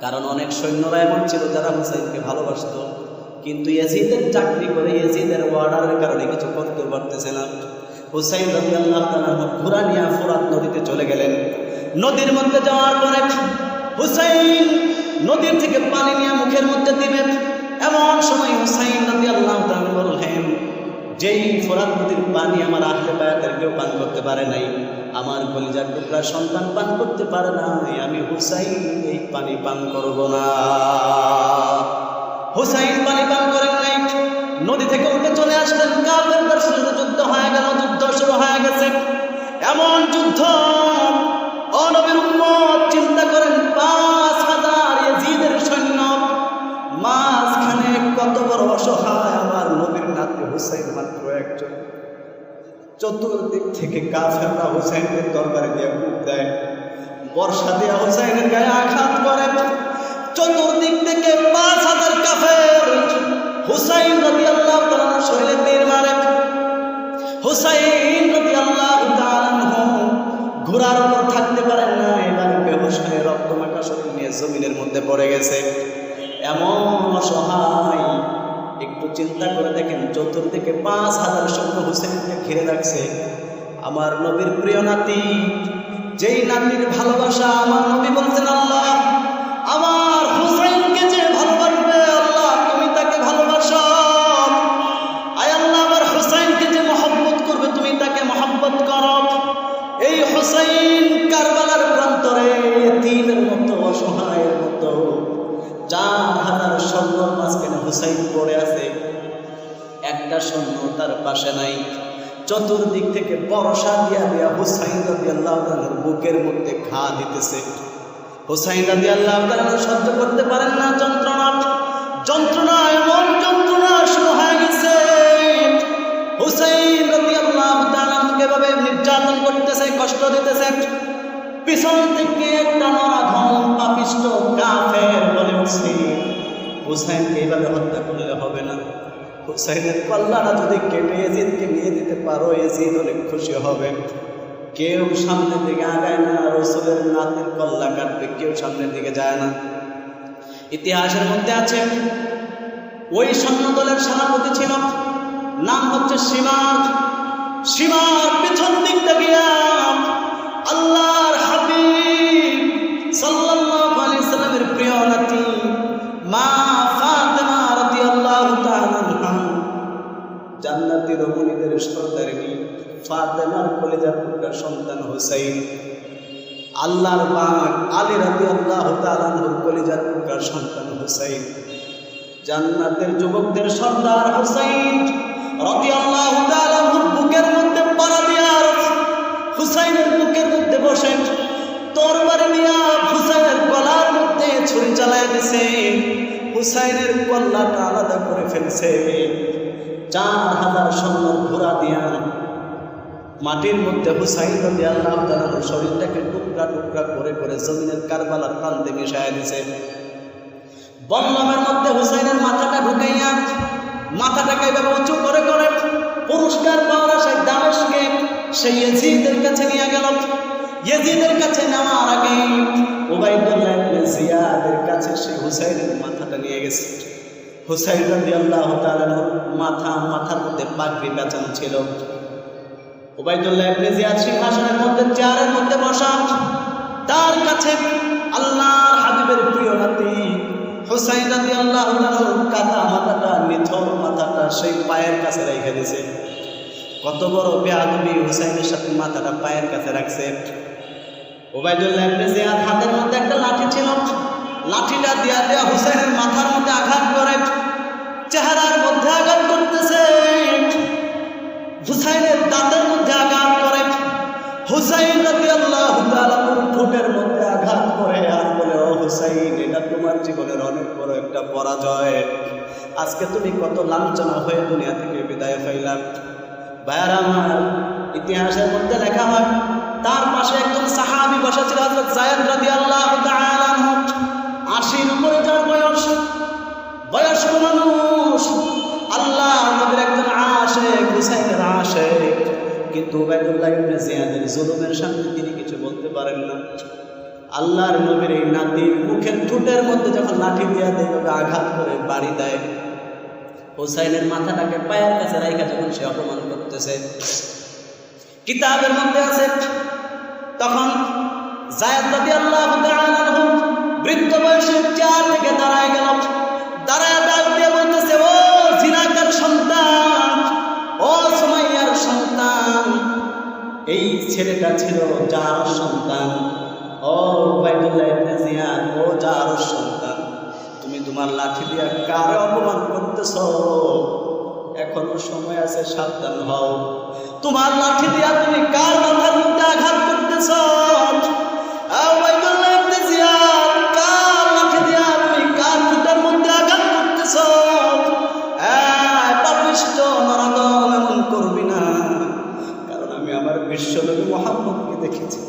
কারণ অনেক সৈন্যরা এমন ছিল যারা হুসাইনকে ভালোবাসত, কিন্তু ইয়াজিদের চাকরি করে ইয়াজিদের অর্ডারের কারণে কিছু করতে পারতেছে না। হুসাইন রাদিয়াল্লাহু তাআলা ঘোড়া নিয়ে ফোরাত নদীতে চলে গেলেন। নদীর মধ্যে যাওয়ার পরে হুসাইন নদীর থেকে পানি নিয়ে মুখের মধ্যে দিবেন, এমন সময় হুসাইন রাদিয়াল্লাহু তাআলা বললেন, যেই ফোরাত নদীর পানি আমার আহলে বায়াতের কেউ পান করতে পারে নাই, আমার কলিজার টুকরা সন্তান পান করতে পারে নাই, আমি হুসাইন এই পানি পান করব না। হুসাইন পানি পান করেন নাই, নদী থেকে উঠে চলে আসলেন। কাফেরদের সাথে যুদ্ধ হয়ে গেল, যুদ্ধ শুরু হয়ে গেছে। এমন যুদ্ধ, ও নবীর উম্মত, চিন্তা করেন, 5000 ইয়াজিদের সৈন্য, মাঝখানে কত বড় অসহায় আমার নবীর নাতি হুসাইন মাত্র একজন। চতুর্দিক থেকে কাফেররা হুসাইনের দরবারে দিয়ে কূপ দেয়, বর্ষা দিয়ে হুসাইনের গায়ে আঘাত করে। চতুর্দিক থেকে 5000 কাফের হুসাইন রাদিয়াল্লাহু তাআলা শরীরে তীর মারে। হুসাইন রাদিয়াল্লাহু তাআলা ঘোড়ার উপর থাকতে পারেন না, এবার বেহুশ হয়ে রক্তমাখা শরীর নিয়ে জমিনের মধ্যে পড়ে গেছে। এমন অসহায়, একটু চিন্তা করে দেখেন, চতুর্দিকে 5000 সৈন্য হুসাইনকে ঘিরে রাখছে। আমার নবীর প্রিয় নাতি, যেই নাতির ভালোবাসা আমার নবী বলছেন, আল্লাহ, আমার হুসাইনকে যে ভালোবাসবে, আল্লাহ তুমি তাকে ভালোবাসো। আয় আল্লাহ, আমার হুসাইনকে যে মহব্বত করবে, তুমি তাকে মহব্বত করো। এই হুসাইন কারবালার প্রান্তরে এতিমের মতো, অসহায়ের মতো 4000 সৈন্যর মাঝখানে হুসাইন পড়ে আছে, একটা সৈন্য তার পাশে নাই। চতুর্দিক থেকে বর্ষা দিয়া দিয়া হুসাইন রাদিয়াল্লাহু তাআলার বুকের মধ্যে ঘা দিতেছে। হুসাইন রাদিয়াল্লাহু তাআলা সহ্য করতে পারেন না যন্ত্রণা, এমন যন্ত্রণা শুরু হয়ে গেছে। হুসাইন রাদিয়াল্লাহু তাআলা কিভাবে নির্যাতন করতেছে, কষ্ট দিতেছে। পিছন থেকে একটা নরাধম পাপিষ্ঠ কাফের বলে উঠছে, হুসাইনকে এইভাবে হত্যা করলে হবে না, হুসাইনের কল্লাটা যদি কেটে ইয়াজিদকে নিয়ে দিতে পারো ইয়াজিদ অনেক খুশি হবে। কেউ সামনের দিকে আগায় না, রাসূলের নাতির কল্লা কাটবে কেউ সামনের দিকে যায় না। ইতিহাসের মধ্যে আছে ওই সৈন্য দলের সেনাপতি ছিল, নাম হচ্ছে সীমার। সীমার পিছন দিকটা গিয়া আল্লাহর হাবিব সাল্লাল্লাহু আলাইহি সাল্লামের প্রিয় নাতি মা ফাতেমা রাদিয়াল্লাহু তাআলা আনহা, জান্নাতি রমণীদের সর্দারিনী ফাতেমার কলিজার টুকরা সন্তান হুসাইন, আল্লাহর বাগ আলী রাদিয়াল্লাহু তাআলা আনহুর কলিজার টুকরা সন্তান হুসাইন, জান্নাতের যুবকদের সর্দার হুসাইন রাদিয়াল্লাহু তাআলা আনহুর বুকের মধ্যে পাড়া দিয়া হুসাইনের বুকের মধ্যে বসে তরবারি নিয়ে হুসাইনের গলার মধ্যে ছুরি চালায় দিয়েছে, হুসাইনের কল্লাটা আলাদা করে ফেলছে। 4000 স্বর্ণের ঘোড়া দিয়া মাটির মধ্যে হুসাইন রাদিয়াল্লাহু তাআলা আনহুর শরীরটাকে টুকরা টুকরা করে করে জমিনের কারবালার প্রান্তে মিশায় দিয়েছে। বল্লমের মধ্যে হুসাইনের মাথাটা ঢুকাইয়া মাথাটাকে এভাবে উঁচু করে করে পুরস্কার পাওয়ার আশায় দামেস্কে সেই ইয়াজিদের কাছে নিয়ে গেল। ইয়াজিদের কাছে নেওয়ার আগে উবাইদুল্লাহ ইবনে জিয়াদের কাছে সেই হুসাইনের মাথাটা নিয়ে গেছে। হুসাইন রাদিয়াল্লাহু তাআলা মাথার মধ্যে পাগড়ি পেঁচানো ছিল। উবাইদুল্লাহ ইবনে জিয়াদ সিংহাসনের মধ্যে চেয়ারের মধ্যে বসা, তার কাছে আল্লাহর হাবিবের প্রিয় নাতি হুসাইন রাদিয়াল্লাহু তাআলা কাটা মাথাটা, নিথর মাথাটা সেই পায়ের কাছে রেখে দিয়েছে। কত বড় বেয়াদবি, হুসাইনের সাথে মাথাটা পায়ের কাছে রাখছে। উবাইদুল্লাহ ইবনে জিয়াদ হাতের মধ্যে একটা লাঠি ছিল, লাঠিটা দিয়া দিয়া হুসাইনের মাথার মধ্যে আঘাত করে, চেহারার মধ্যে আঘাত করতেছে, হুসাইনের দাঁতের মধ্যে আঘাত করে, হুসাইন রাদিয়াল্লাহু তাআলা ঠোঁটের মধ্যে আঘাত করে আর বলে, ও হুসাইন, এটা তোমার জীবনের অনেক বড় একটা পরাজয়। আজকে তুমি কত লাঞ্ছনা হয়ে দুনিয়া থেকে বিদায় পাইলা। ভাইয়ারা আমার, ইতিহাসের মধ্যে লেখা হয় তার পাশে একজন সাহাবী বসা ছিল, হযরত যায়েদ রাদিয়াল্লাহু তাআলা আনহু। 80-র উপরে যার বয়স্ক মানুষ, আল্লাহ নবীর একজন আশিক, হুসাইনের আশিক। কিন্তু উবাইদুল্লাহ ইবনে জিয়াদের জুলুমের সামনে তিনি কিছু বলতে পারেন না। আল্লাহর নবীর এই নাতির মুখের ঠোঁটের মধ্যে যখন লাঠি দিয়া দেয়, আঘাত করে বাড়ি দেয়, হুসাইনের মাথাটাকে পায়ের কাছে রাইখা যখন সে অপমান করতেছে, কিতাবের মধ্যে আছে তখন যায়েদ রাদিয়াল্লাহু তাআলা আনহু বৃদ্ধ বয়সে চেয়ার থেকে দাঁড়ায় গেল। দাঁড়ায় ডাক দিয়ে বলতেছে, ও জিনাকার সন্তান, ও সুমাইয়ার সন্তান, এই ছেলেটা ছিল যার সন্তান, ও উবাইদুল্লাহ ইবনে জিয়াদ, ও যার সন্তান, তুমি তোমার লাঠি দিয়ে কারে অপমান করতেছ? এখনো সময় আছে, সাবধান হও। তোমার লাঠি দিয়া তুমি কার মাথার মধ্যে আঘাত করতেছ? উবাইদুল্লাহ ইবনে জিয়াদ, কার লাঠি দিয়া তুমি কার ঠোঁটের মধ্যে আঘাত করতেছ? পাপিষ্ঠ নরদম, এমন করবি না, কারণ আমি আমার বিশ্বনবী মুহাম্মদকে দেখেছি,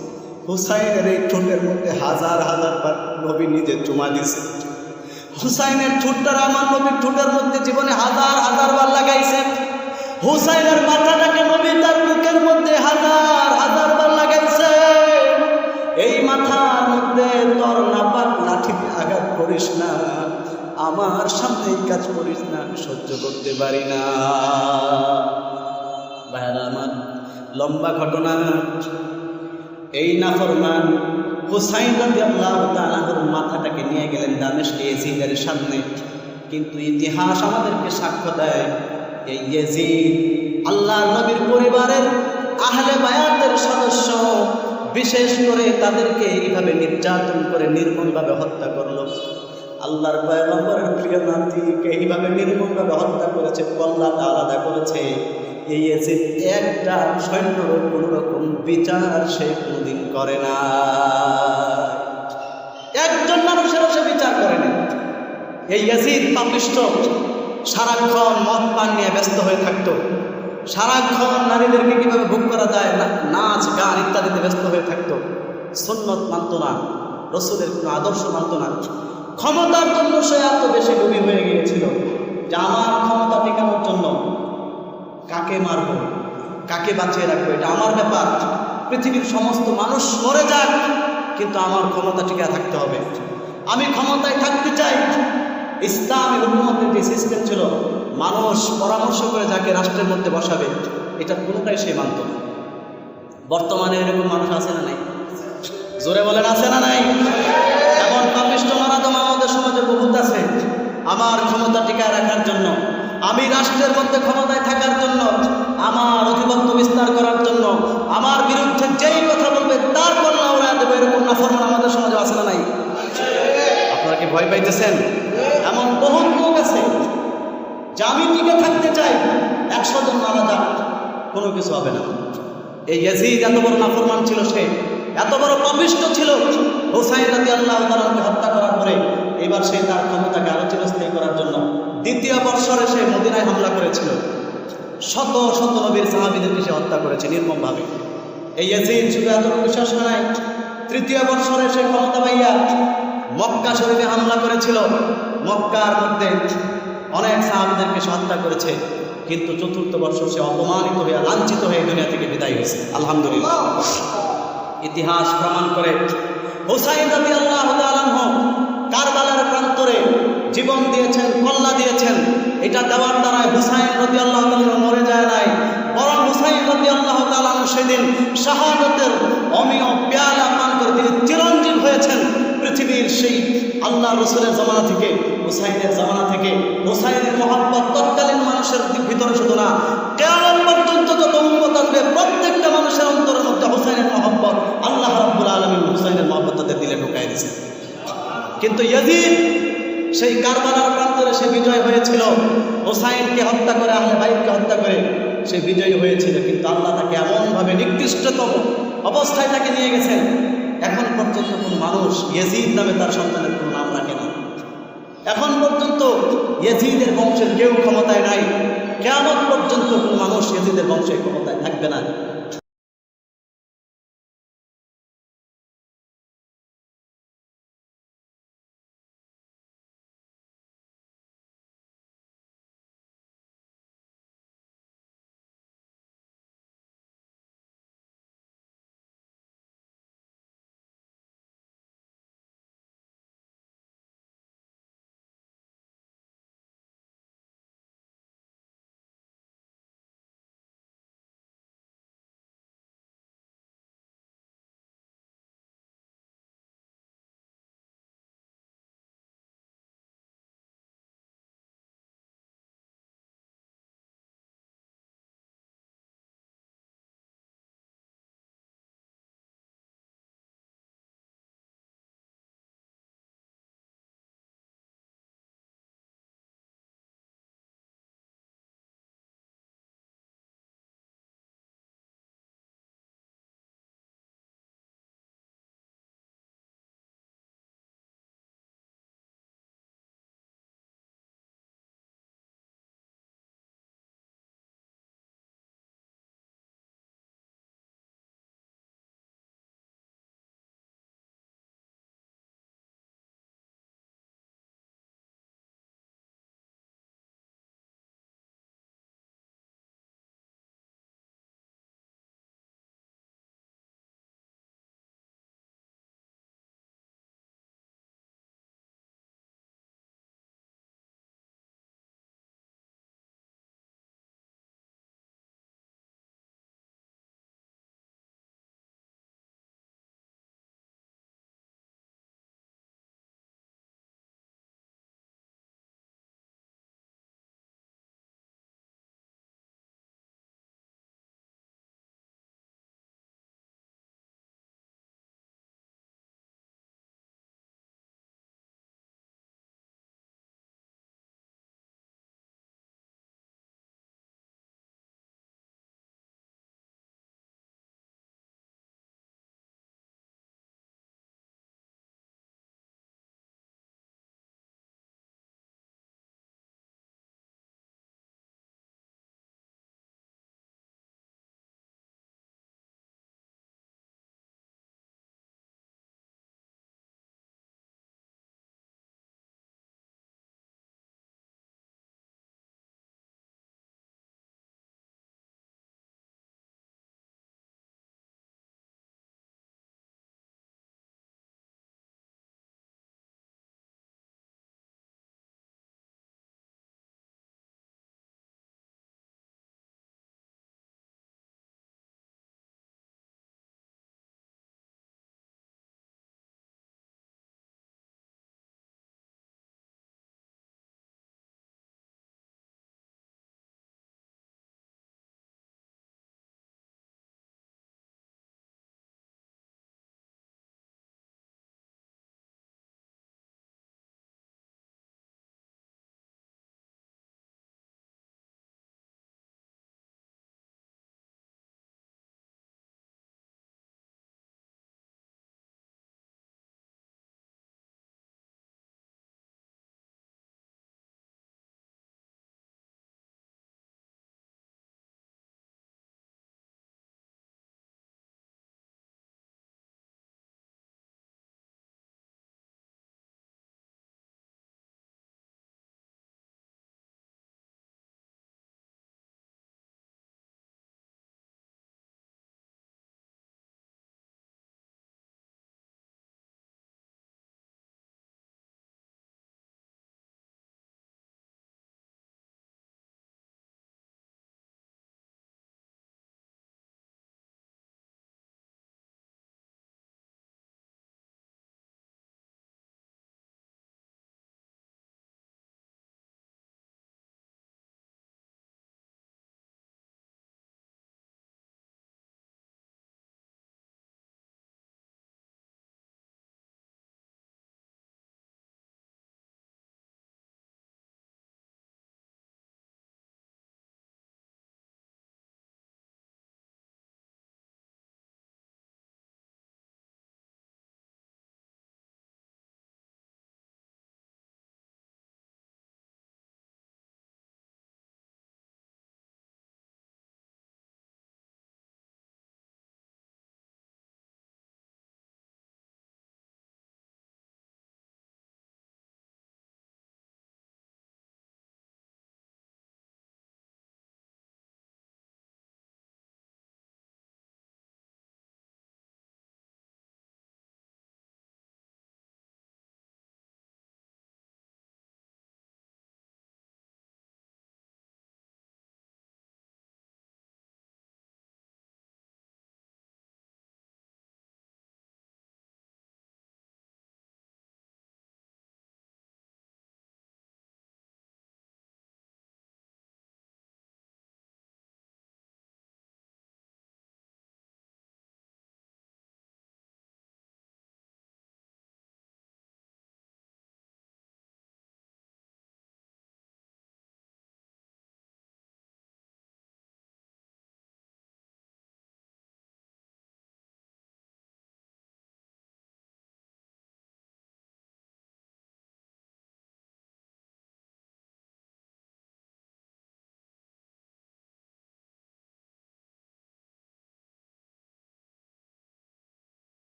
হুসাইনের এই ঠোঁটের মধ্যে হাজার হাজার বার নবী নিজে চুমা দিয়েছে। হুসাইনের ঠোঁটটা আমার নবীর ঠোঁটের মধ্যে জীবনে হাজার হাজার বার লাগাইছে। হুসাইনের মাথাটাকে নবী তার বুকের মধ্যে হাজার হাজার বার লাগাইছে। এই মাথার মধ্যে তোর নাপাক লাঠি দিয়ে আঘাত করিস না, আমার সামনে এই কাজ করিস না, আমি সহ্য করতে পারি না। ভাইরা আমার, লম্বা ঘটনা। এই নাফরমান হুসাইন রাদিয়াল্লাহু তাআলা আনহুর মাথাটাকে নিয়ে গেলেন দামেস্কে ইয়াজিদের সামনে। কিন্তু ইতিহাস আমাদেরকে সাক্ষ্য দেয়, এই ইয়াজিদ আল্লাহর নবীর পরিবারের আহলে বায়াতের সদস্য, বিশেষ করে তাদেরকে এইভাবে নির্যাতন করে নির্মমভাবে হত্যা করলো। আল্লাহর পয়গম্বরের প্রিয় নাতিকে এইভাবে নির্মমভাবে হত্যা করেছে, কল্লাটা আলাদা করেছে। এই ইয়াজিদ একটা সৈন্যর কোনো রকম বিচার সে কোনোদিন করে না, একজন মানুষেরও সে বিচার করে না। এই ইয়াজিদ পাপিষ্ঠ, সারাক্ষণ মদ পান নিয়ে ব্যস্ত হয়ে থাকতো, সারাক্ষণ নারীদেরকে কিভাবে ভোগ করা যায়, নাচ গান ইত্যাদিতে ব্যস্ত হয়ে থাকতো। সুন্নত মানত না, রসুলের কোনো আদর্শ মানত না। ক্ষমতার জন্য সে এত বেশি লোভী হয়ে গিয়েছিল যে আমার ক্ষমতা টিকানোর জন্য কাকে মারব, কাকে বাঁচিয়ে রাখবো, এটা আমার ব্যাপার। পৃথিবীর সমস্ত মানুষ মরে যাক, কিন্তু আমার ক্ষমতা টিকে থাকতে হবে, আমি ক্ষমতায় থাকতে চাই। ইসলামী হুকুমতের যে সিস্টেম ছিল, মানুষ পরামর্শ করে যাকে রাষ্ট্রের মধ্যে বসাবে, এটা কোনোটাই সে মানত না। বর্তমানে এরকম মানুষ আছে না নাই? জোরে বলেন, আছে না নাই? এমন পাপিষ্ট মারাদম আমাদের সমাজে বহুত আছে। আমার ক্ষমতা টিকায় রাখার জন্য, আমি রাষ্ট্রের মধ্যে ক্ষমতায় থাকার জন্য, আমার আধিপত্য বিস্তার করার জন্য, আমার বিরুদ্ধে যেই কথা বলবে তার কল্যাণ উড়ায় দেবে, এরকম নাফরমান আমাদের সমাজে আছে না নাই? আপনারা কি ভয় পাইতেছেন? এমন বহুত লোক আছে যে আমি টিকে থাকতে চাই, 100 জন মারা যাক, কোনো কিছু হবে না। এই ইয়াজিদ এত বড় নাফরমান ছিল, সে এত বড় পাপিষ্ট ছিল। হুসাইন রাদিয়াল্লাহু তাআলাকে হত্যা করার পরে এবার সে তার ক্ষমতাকে আরো চিরস্থায়ী করার জন্য দ্বিতীয় বর্ষরে সে মদিনায় হামলা করেছিল। শত শত নবীর সাহাবীদেরকে সে হত্যা করেছে নির্মমভাবে। এই ইয়াজিদ শুধু এতটুকু শেষ হয়, তৃতীয় বর্ষরে সে ক্ষমতা পাইয়া মক্কা শরীফে হামলা করেছিল। মক্কার মধ্যে অনেক সাহাবীদেরকে সে হত্যা করেছে, কিন্তু চতুর্থ বর্ষ সে অপমানিত হয়ে লাঞ্ছিত হয়ে দুনিয়া থেকে বিদায় হয়েছে। আলহামদুলিল্লাহ। ইতিহাস প্রমাণ করে হুসাইন রাদিয়াল্লাহু তাআলা আনহু কারবালার প্রান্তরে জীবন দিয়েছেন, কল্লা দিয়েছেন। এটা দেওয়ার দ্বারাই হুসাইন রাদিয়াল্লাহু তাআলা মরে যায় নাই, বরং হুসাইন রাদিয়াল্লাহু তাআলা সেদিন শাহাদাতের অমীয় পেয়ালা পান করে তিনি চিরঞ্জীব হয়েছেন। পৃথিবীর সেই আল্লাহ রসুলের জামানা থেকে, হুসাইনের জামানা থেকে হুসাইনের মহব্বত তৎকালীন মানুষের ভিতরে শুধু না, কিয়ামত পর্যন্ত যত উম্মত আসবে প্রত্যেকটা মানুষের অন্তরের মধ্যে হুসাইনের মহব্বত আল্লাহ রাব্বুল আলামিন হুসাইনের মহব্বত তাদের দিলে ঢুকাই দিয়েছে। কিন্তু ইয়াজিদ সেই কারবালার প্রান্তরে সে বিজয় হয়েছিল, হুসাইনকে হত্যা করে, আহলে বাইতকে হত্যা করে সে বিজয়ী হয়েছিল। কিন্তু আল্লাহ তাকে এমনভাবে নিকৃষ্টতম অবস্থায় তাকে নিয়ে গেছেন, এখন পর্যন্ত কোন মানুষ ইয়াজিদ নামে তার সন্তানের কোনো নাম রাখে না। এখন পর্যন্ত ইয়াজিদের বংশের কেউ ক্ষমতায় নাই, কিয়ামত পর্যন্ত কোন মানুষ ইয়াজিদের বংশের ক্ষমতায় থাকবে না।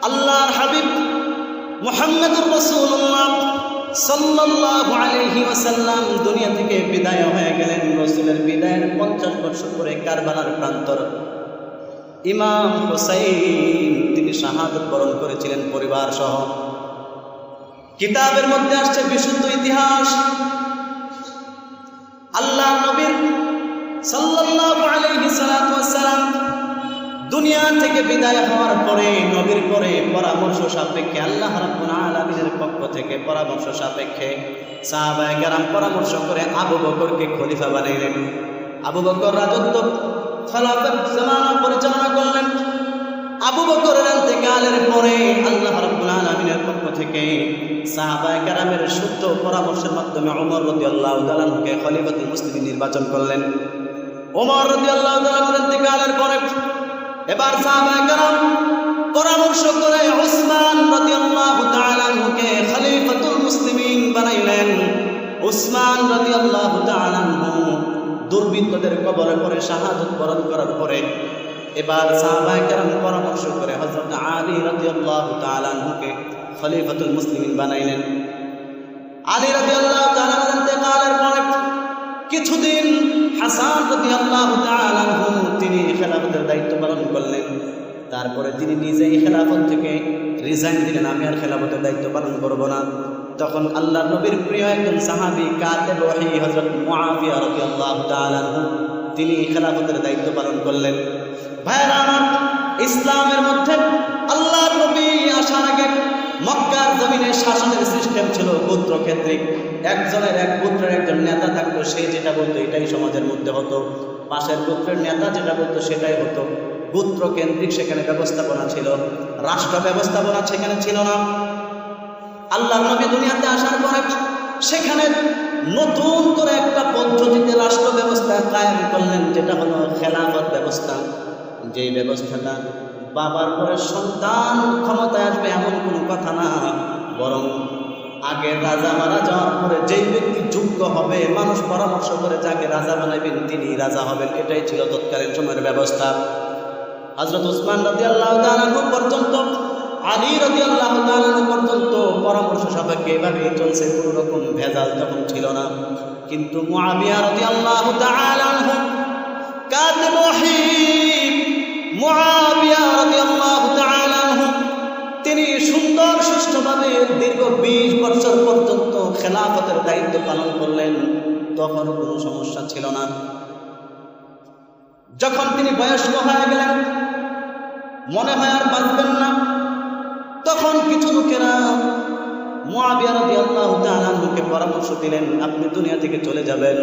আল্লাহর হাবিব মুহাম্মদুর রাসূলুল্লাহ সাল্লাল্লাহু আলাইহি ওয়াসাল্লাম দুনিয়া থেকে বিদায় হয়ে গেলেন। রাসূলের বিদায়ের 50 বছর পরে কারবালার প্রান্তর ইমাম হুসাইন তিনি শাহাদাত বরণ করেছিলেন পরিবার সহ। কিতাবের মধ্যে আসছে বিশুদ্ধ ইতিহাস, আল্লাহ নবীর সাল্লাল্লাহু আলাইহি ওয়াসাল্লাম দুনিয়া থেকে বিদায় হওয়ার পরে নবীর পরে পরামর্শ সাপেক্ষে আল্লাহ রাব্বুল আলামিনের পক্ষ থেকে পরামর্শ সাপেক্ষে সাহাবায়ে কেরাম পরামর্শ করে আবু বকরকে খলিফা বানাইলেন। আবু বকর রাজত্ব খেলাফত জামানা পরিচালনা করলেন। আবু বকরের ইন্তেকালের পরে আল্লাহ রাব্বুল আলামিনের পক্ষ থেকে সাহাবায়ে কেরামের শুদ্ধ পরামর্শের মাধ্যমে ওমর রাদিয়াল্লাহু তাআলা কে খলিফাতুল মুসলিমিন নির্বাচন করলেন। ওমর রাদিয়াল্লাহু তাআলার ইন্তেকালের পরে এবার সাহাবায়ে কেরাম পরামর্শ করে উসমান রাদিয়াল্লাহু তাআলা কে খলিফাতুল মুসলিমিন বানাইলেন। উসমান রাদিয়াল্লাহু তাআলা দুর্বৃত্তদের কবলে পড়ে শাহাদাত বরণ করার পরে এবার সাহাবায়ে কেরাম পরামর্শ করে হযরত আলী রাদিয়াল্লাহু তাআলা কে খলিফাতুল মুসলিমিন বানাইলেন। আলী রাদিয়াল্লাহু তাআলা ইন্তেকালের পরে কিছুদিন হাসান রাদিয়াল্লাহু তাআলা তিনি খেলাফতের দায়িত্ব পালন করলেন। তারপরে তিনি নিজেই খেলাফত থেকে রিজাইন দিলেন, আমি আর খেলাফতের দায়িত্ব পালন করব না। তখন আল্লাহর নবীর প্রিয় একজন সাহাবী কাতেব ওহী হযরত মুআবিয়া রাদিয়াল্লাহু তাআলা তিনি খেলাফতের দায়িত্ব পালন করলেন। ভাইরা আমার, ইসলামের মধ্যে আল্লাহর নবী আসার আগে মক্কার জমিনে শাসনের সিস্টেম ছিল গোত্রকেন্দ্রিক। একজনের এক গোত্রের একজন নেতা থাকতো, সে যেটা বলতো এটাই সমাজের মধ্যে হতো। পাশের গোত্রের নেতা যেটা বলতো সেটাই হতো। গোত্রকেন্দ্রিক সেখানে ব্যবস্থাপনা ছিল, রাষ্ট্র ব্যবস্থাপনা সেখানে ছিল না। আল্লাহর নবী দুনিয়াতে আসার পরে সেখানে নতুন করে একটা পদ্ধতিতে রাষ্ট্র ব্যবস্থা কায়েম করলেন, যেটা হলো খেলাফত ব্যবস্থা। যেই ব্যবস্থাটা বাবার পরে সন্তান ক্ষমতায় আসবে এমন কোনো কথা না, বরং আগে রাজা মারা যাওয়ার পরে যেই ব্যক্তি যোগ্য হবে, মানুষ পরামর্শ করে যাকে রাজা বানাইবেন তিনি রাজা হবেন। এটাই ছিল তৎকালীন সময়ের ব্যবস্থা। হযরত উসমান রাদিয়াল্লাহু তাআলা পর্যন্ত, আলী রাদিয়াল্লাহু তাআলা পর্যন্ত পরামর্শ সাপেক্ষে এভাবে চলছে, কোনো রকম ভেজাল তখন ছিল না। কিন্তু মুআবিয়া রাদিয়াল্লাহু তাআলা কাতেব ওহী মুআবিয়া রাদিয়াল্লাহু তাআলা তিনি সুন্দর সুষ্ঠুভাবে দীর্ঘ 20 বছর পর্যন্ত খেলাফতের দায়িত্ব পালন করলেন। তখন কোনো সমস্যা ছিল না। যখন তিনি বয়স্ক হয়ে গেলেন, মনে হয় আর বাঁচবেন না, তখন কিছু লোকেরা মুআবিয়া রাদিয়াল্লাহু তাআলা কে পরামর্শ দিলেন, আপনি দুনিয়া থেকে চলে যাবেন।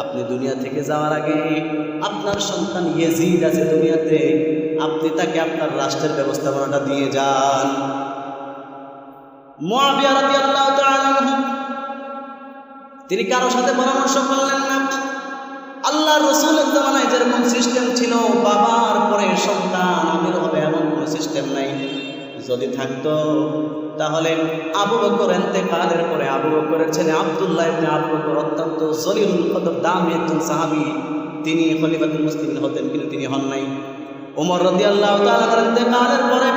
আপনি দুনিয়া থেকে যাওয়ার আগে আপনার সন্তান ইয়াজিদ আছে দুনিয়াতে, আপনি তাকে আপনার রাষ্ট্রের ব্যবস্থাপনাটা দিয়ে যান। মুআবিয়া রাদিয়াল্লাহু তাআলা তিনি কারোর সাথে পরামর্শ করলেন না। আল্লাহর রাসূলের জামানায় যেরকম সিস্টেম ছিল বাবার পরে সন্তান আমির হবে এমন কোনো সিস্টেম নাই। যদি থাকতো তাহলে আবু বকর ইন্তেকালের পরে আবু বকরের ছেলে আব্দুল্লাহ ইবনে আবু বকর অত্যন্ত জলিলুল কদর দামি একজন সাহাবী, তিনি খলিফাতুল মুসলিমিন হতেন, কিন্তু তিনি হন নাই। ওমর রাদিয়াল্লাহু তাআলা ইন্তেকালের পরে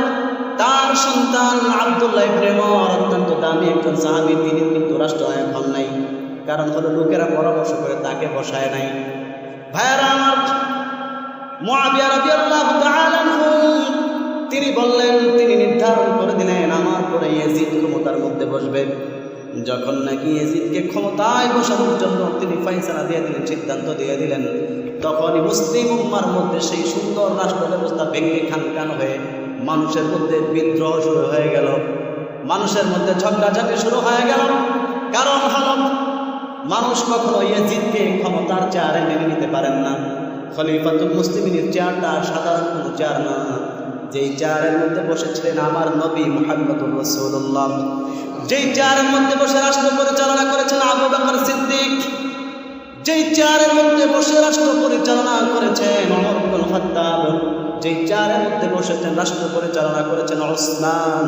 তার সন্তান আব্দুল্লাহ ইবনে ওমর অত্যন্ত দামি একজন সাহাবী, তিনি কিন্তু রাষ্ট্রনায়ক হন নাই। কারণ হলো লোকেরা পরামর্শ করে তাকে বসায় নাই। ভাইরা আমার, মুআবিয়া রাদিয়াল্লাহু তাআলা তিনি বললেন, তিনি নির্ধারণ করে দিলেন আমার পরে ইয়াজিদ ক্ষমতার মধ্যে বসবে। যখন নাকি ইয়াজিদকে ক্ষমতায় বসানোর জন্য তিনি ফয়সালা দিয়ে দিলেন, সিদ্ধান্ত দিয়ে দিলেন, তখনই মুসলিম উম্মার মধ্যে সেই সুন্দর রাষ্ট্র ব্যবস্থা ভেঙে খান হয়ে মানুষের মধ্যে বিদ্রোহ শুরু হয়ে গেল, মানুষের মধ্যে ঝগড়াঝাটি শুরু হয়ে গেল। কারণ হলো মানুষ কখনো ইয়াজিদকে ক্ষমতার চেয়ারে মেনে নিতে পারেন না। খলিফাতুল মুসলিমিনের চেয়ারটা সাধারণ কোনো চেয়ার না, যেই চেয়ারের মধ্যে বসেছিলেন আমার নবী মুহাম্মদুর রাসূলুল্লাহ, যেই চেয়ারের মধ্যে বসে রাষ্ট্র পরিচালনা করেছেন আবু বকর সিদ্দিক, যেই চেয়ারের মধ্যে বসে রাষ্ট্র পরিচালনা করেছেন ওমর ইবনুল খাত্তাব, যেই চেয়ারের মধ্যে বসেছেন রাষ্ট্র পরিচালনা করেছেন ওসমান,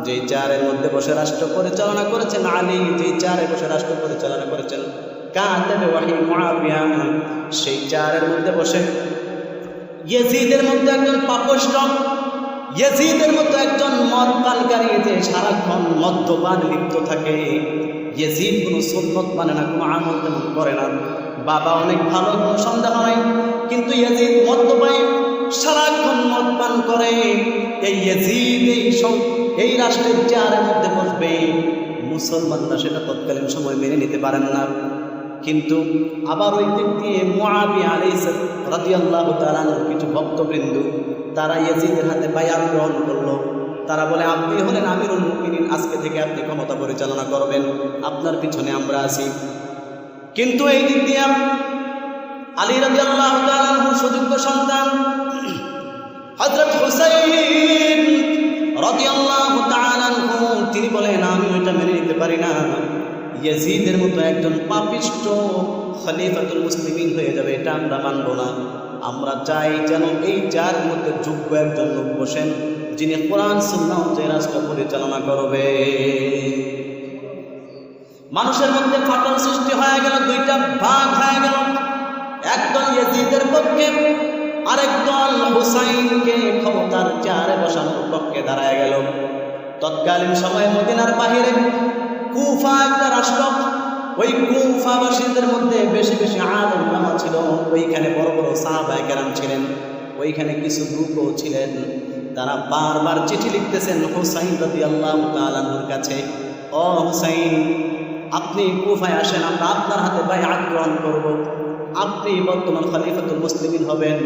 যেই চেয়ারের মধ্যে বসে রাষ্ট্র পরিচালনা করেছেন আলী, যেই চেয়ারে বসে রাষ্ট্র পরিচালনা করেছেন কাতেব ওহী মুআবিয়া, সেই চেয়ারের মধ্যে বসে ইয়াজিদের মধ্যে একজন পাপস্ট ইয়াজিদের মতো একজন মদ পানকারী যে সারাক্ষণ মদ্যপান লিপ্ত থাকে, ইয়াজিদ কোনো সুন্নত মানে না, কোনো আমল তেমন করে না, বাবা অনেক ভালো, কোনো সন্দেহ নাই, কিন্তু ইয়াজিদ মদ্যপায়ী, সারাক্ষণ মদ পান করে। এই ইয়াজিদ এই রাষ্ট্রের চেয়ারের মধ্যে বসবে, মুসলমানরা সেটা তৎকালীন সময় মেনে নিতে পারেন না। কিন্তু আবার ওই দিক দিয়ে মুআবিয়া আলাইহিস রাদিয়াল্লাহু তাআলা আনহুর কিছু ভক্তবৃন্দ তারা ইয়াজিদের হাতে বায়াত গ্রহণ করলো। তারা বলে, আপনি হলেন আমিরুল মুমিনিন, আজকে থেকে আপনি ক্ষমতা পরিচালনা করবেন, আপনার পিছনে আমরা আছি। কিন্তু এই দিক দিয়ে আলী রাদিয়াল্লাহু তাআলা আনহুর সুযোগ্য সন্তান হযরত হুসাইন রাদিয়াল্লাহু তাআলা আনহু তিনি বলেন, আমি ওইটা মেনে নিতে পারি না, ইয়াজিদের মতো একজন পাপিষ্ঠ খলিফাতুল মুসলিমিন হয়ে যাবে, এটা আমরা মানব না। আমরা চাই যেন এই চার মধ্যে যোগ্য একজন লোক বসেন, যিনি কোরআন সুন্নাহ অনুযায়ী রাষ্ট্র পরিচালনা করবে। মানুষের মধ্যে ফাটল সৃষ্টি হয়ে গেল, দুইটা ভাগ হয়ে গেল, একদল ইয়াজিদের পক্ষে, আরেক দল হুসাইনকে ক্ষমতার চেয়ারে বসানোর পক্ষে দাঁড়ায় গেল। তৎকালীন সময়ে মদিনার বাহিরে কুফা একটা রাষ্ট্র, ওই কুফাবাসীদের মধ্যে বেশি বেশি আলেম ওলামা ছিল, ওইখানে বড় বড় সাহাবায়ে কেরাম ছিলেন, ওইখানে কিছু গ্রুপও ছিলেন। তারা বারবার চিঠি লিখতেছেন হুসাইন রাদিয়াল্লাহু তাআলা আনহুর কাছে, ও হুসাইন, আপনি কুফায় আসেন, আমরা আপনার হাতে বায়াত গ্রহণ করব, আপনি বর্তমান খলিফাতুল মুসলিমিন হবেন,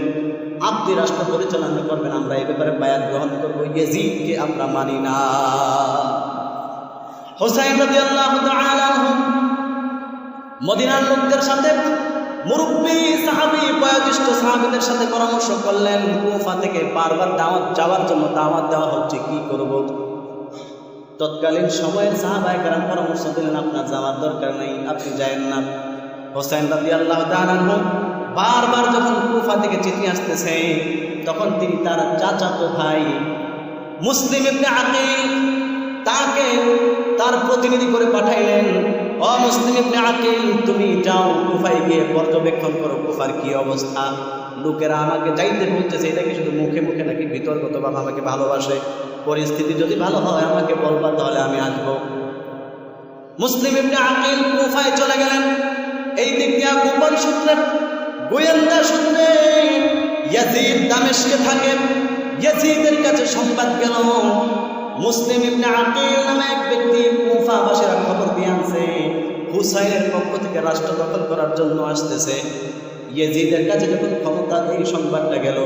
আপনি রাষ্ট্র পরিচালনা করবেন, আমরা এই ব্যাপারে বায়াত গ্রহণ করব, ইয়াজিদকে আমরা মানি না। হুসাইন রাদিয়াল্লাহু তাআলা আনহু মদিনার লোকদের সাথে, মুরব্বী সাহাবী বয়োজ্যেষ্ঠ সাহাবীদের সাথে পরামর্শ করলেন, কুফা থেকে বারবার দাওয়াত যাওয়ার জন্য দাওয়াত দেওয়া হচ্ছে, কি করব। তৎকালীন সময়ের সাহাবায়ে কেরাম পরামর্শ দিলেন, আপনার যাওয়ার দরকার নেই, আপনি যায়েন না। হুসাইন রাদিয়াল্লাহু তাআলা আনহু বারবার যখন কুফা থেকে চিঠি আসতেছে, তখন তিনি তার চাচাতো ভাই মুসলিম ইবনে আকিল তাকে তার প্রতিনিধি করে পাঠাইলেন, ও মুসলিম ইবনে আকিল, তুমি যাও কুফায় গিয়ে পর্যবেক্ষণ করো কুফার কি অবস্থা। লোকেরা আমাকে যাইতে বলতেছে, এটা কি শুধু মুখে মুখে নাকি বিতর্কতভাবে আমাকে ভালোবাসে, পরিস্থিতি যদি ভালো হয় আমাকে বলবা, তাহলে আমি আসবো। মুসলিম ইবনে আকিল কুফায় চলে গেলেন। এই দিক দিয়ে গোপন সূত্রে, গোয়েন্দা সূত্রে ইয়াজিদ দামেস্কে থাকে, ইয়াজিদের কাছে সংবাদ গেল, মুসলিম ইবনে আকিল নামে এক ব্যক্তি কুফাবাসীরা খবর দিয়ে আনছে, হুসাইনের পক্ষ থেকে রাষ্ট্র দখল করার জন্য আসতেছে। ইয়াজিদের কাছে যখন ক্ষমতা এই সংবাদটা গেল,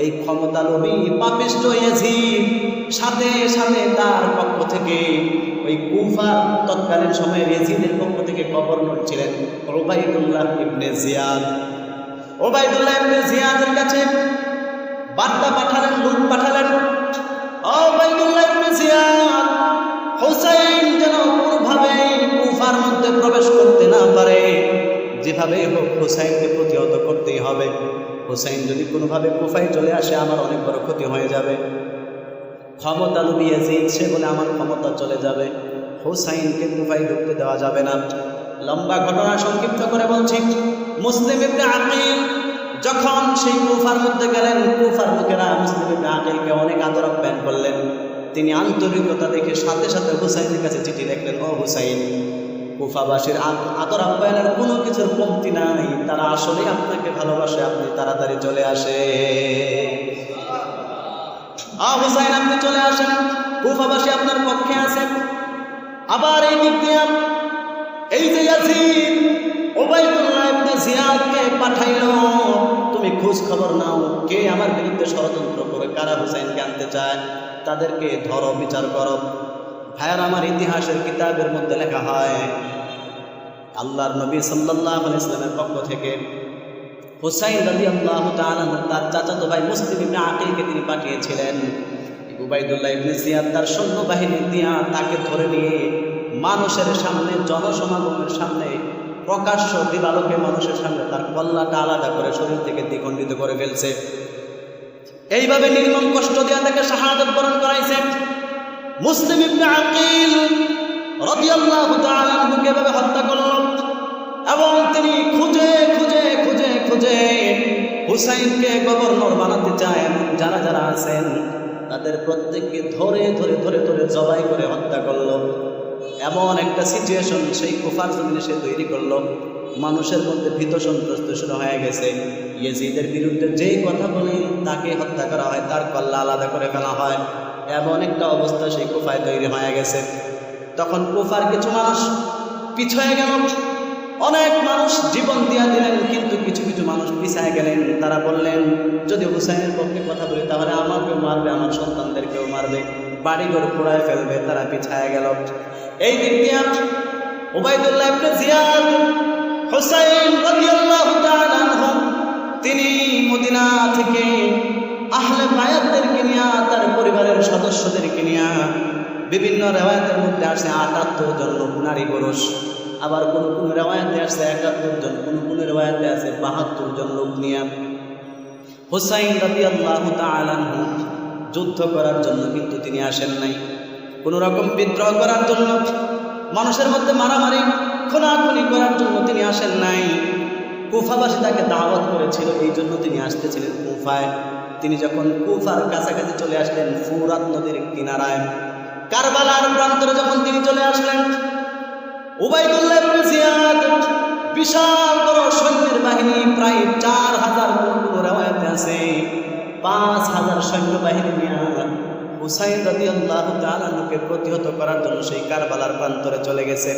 এই ক্ষমতা লোভী পাপিষ্ঠ ইয়াজিদ সাথে সাথে তার পক্ষ থেকে ওই কুফা তৎকালীন সময়ে ইয়াজিদের পক্ষ থেকে গভর্নর ছিলেন ওবাইদুল্লাহ ইবনে জিয়াদ, ওবাইদুল্লাহ ইবনে জিয়াদের কাছে বার্তা পাঠালেন, লোক পাঠালেন, ওবাইদুল্লাহ ইবনে জিয়াদ, হুসাইন যেন কোনোভাবে কুফার মধ্যে প্রবেশ করতে না পারে, যেভাবে হোক হুসাইনকে প্রতিহত করতেই হবে। হুসাইন যদি কোনোভাবে কুফায় চলে আসে, আমার অনেক বড় ক্ষতি হয়ে যাবে। ক্ষমতা লোভী ইয়াজিদ, সে বলে আমার ক্ষমতা চলে যাবে, হুসাইনকে কুফায় ঢুকতে দেওয়া যাবে না। লম্বা ঘটনা সংক্ষিপ্ত করে বলছি, মুসলিম ইবনে আকিল যখন সেই কুফার মধ্যে গেলেন, কুফার লোকেরা মুসলিম ইবনে আকিলকে অনেক আদর আপ্যায়ন করলেন। তিনি আন্তরিকতা দেখে সাথে সাথে হুসাইনের কাছে চিঠি লিখলেন, ও হুসাইন, কুফাবাসীর আদর আপ্যায়নের কোনো কিছুর কমতি নাই, তারা আসলে আপনাকে ভালোবাসে, আপনি তাড়াতাড়ি চলে আসে। হুসাইন, আপনি চলে আসেন, কুফাবাসী আপনার পক্ষে আছে। আবার এই দিক দিয়ে এই যে ইয়াজিদ ওবাইদুল্লাহ ইবনে জিয়াদকে পাঠাইলো, তুমি খোঁজ খবর নাও, কে আমার বিরুদ্ধে ষড়যন্ত্র করে, কারা হুসাইনকে আনতে চায়, তাদেরকে ধরো, বিচার করো। ভাইয়ার আমার, ইতিহাসের কিতাবের মধ্যে লেখা হয়, আল্লাহর নবী সাল্লাল্লাহু আলাইহি ওয়াসাল্লামের পক্ষ থেকে হুসাইন রাদিয়াল্লাহু তাআলা তার চাচাতো ভাই মুসলিম ইবনে আকিলকে তিনি পাঠিয়েছিলেন। উবাইদুল্লাহ ইবনে জিয়াদ তার সৈন্যবাহিনী দিয়া তাকে ধরে নিয়ে মানুষের সামনে, জনসমাগমের সামনে, প্রকাশ্য দিবালোকে মানুষের সামনে তার কল্লাটা আলাদা করে শরীর থেকে দ্বিখণ্ডিত করে ফেলছে। এইভাবে নির্মম কষ্ট দিয়া তাকে শাহাদাত বরণ করাইছে। মুসলিম ইবনে আকিল রাদিয়াল্লাহু তাআলা আনহুকে এভাবে হত্যা করল এবং তিনি খুঁজে খুঁজে খুঁজে খুঁজে হুসাইনকে গভর্নর বানাতে চায়। যারা যারা আছেন তাদের প্রত্যেককে ধরে ধরে ধরে ধরে জবাই করে হত্যা করলো। এমন একটা সিচুয়েশন সেই কুফার জমিনে সে তৈরি করলো, মানুষের মধ্যে ভীত সন্ত্রস্ত শুরু হয়ে গেছে। ইয়েজিদের বিরুদ্ধে যেই কথা বলে তাকে হত্যা করা হয়, তার কল্লা আলাদা করে ফেলা হয়। এমন একটা অবস্থা সেই কুফায় তৈরি হয়ে গেছে। তখন কুফার কিছু মানুষ পিছয়ে গেল, অনেক মানুষ জীবন দিয়া দিলেন, কিন্তু কিছু কিছু মানুষ পিছায় গেলেন। তারা বললেন, যদি হুসাইনের পক্ষে কথা বলি তাহলে আমাকেও মারবে, আমার সন্তানদেরকেও মারবে, বাড়িঘর পোড়ায় ফেলবে। তারা পিছায় গেল। এই দিক দিয়ে উবাইদুল্লাহ ইবনে জিয়াদ হুসাইন রাদিয়াল্লাহু তাআলা আনহু তিনি মদিনা থেকে আহলে বায়াতদেরকে নিয়ে, তার পরিবারের সদস্যদেরকে নিয়ে, বিভিন্ন রেওয়ায়াতের মধ্যে আসে ৭৮ জন লোক নারী পুরুষ, আবার কোন কোন রেওয়ায়াতে আসে ৭১ জন, কোন কোন রেওয়ায়াতে আছে ৭২ জন লোক নিয়ে হুসাইন রাদিয়াল্লাহু তাআলা আনহু যুদ্ধ করার জন্য কিন্তু তিনি আসেন নাই। কোন রকম বিদ্রোহ করার জন্য, মানুষের মধ্যে মারামারি খুনাখুনি করার জন্য তিনি আসেন নাই। কুফাবাসী তাকে দাওয়াত করেছিল, এই জন্য তিনি আসতেছিলেন কুফায়। তিনি যখন কুফার কাছাকাছি চলে আসলেন, ফুরাত নদীর কিনারায় কারবালার প্রান্তরে যখন তিনি চলে আসলেন, উবাইদুল্লাহ ইবনে জিয়াদ বিশাল বড় সৈন্যের বাহিনী, প্রায় ৪,০০০, কোন রেওয়ায়াতে আছে ৫,০০০ সৈন্যবাহিনী নিয়ে হুসাইন রাদিয়াল্লাহু তাআলা আনহুকে প্রতিহত করার জন্য সেই কারবালার প্রান্তরে চলে গেছে।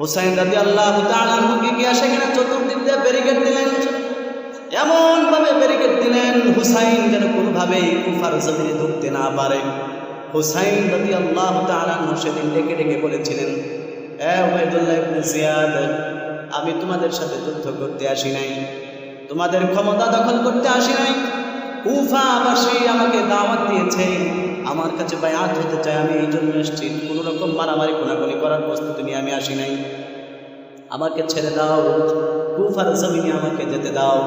হুসাইন রাদিয়াল্লাহু তাআলা আনহুকে গিয়ে সেখানে চতুর্দিক দিয়ে ব্যারিকেড দিলেন, এমন ভাবে ব্যারিকেড দিলেন হুসাইন যেন কোনোভাবেই কুফার জমিনে ঢুকতে না পারে। হুসাইন রাদিয়াল্লাহু তাআলা আনহু সেদিন ডেকে ডেকে বলেছিলেন, উবাইদুল্লাহ ইবনে জিয়াদ, আমি তোমাদের সাথে যুদ্ধ করতে আসি নাই, তোমাদের ক্ষমতা দখল করতে আসি নাই। কুফাবাসী আমাকে দাওয়াত দিয়েছে, আমার কাছে বায়াত হতে চাই, আমি এই জন্য এসেছি। কোনো রকম মারামারি খুনাখুনি করার প্রস্তুতি নিয়ে আমি আসি নাই, আমাকে ছেড়ে দাও, কুফার জমিনে আমাকে যেতে দাও।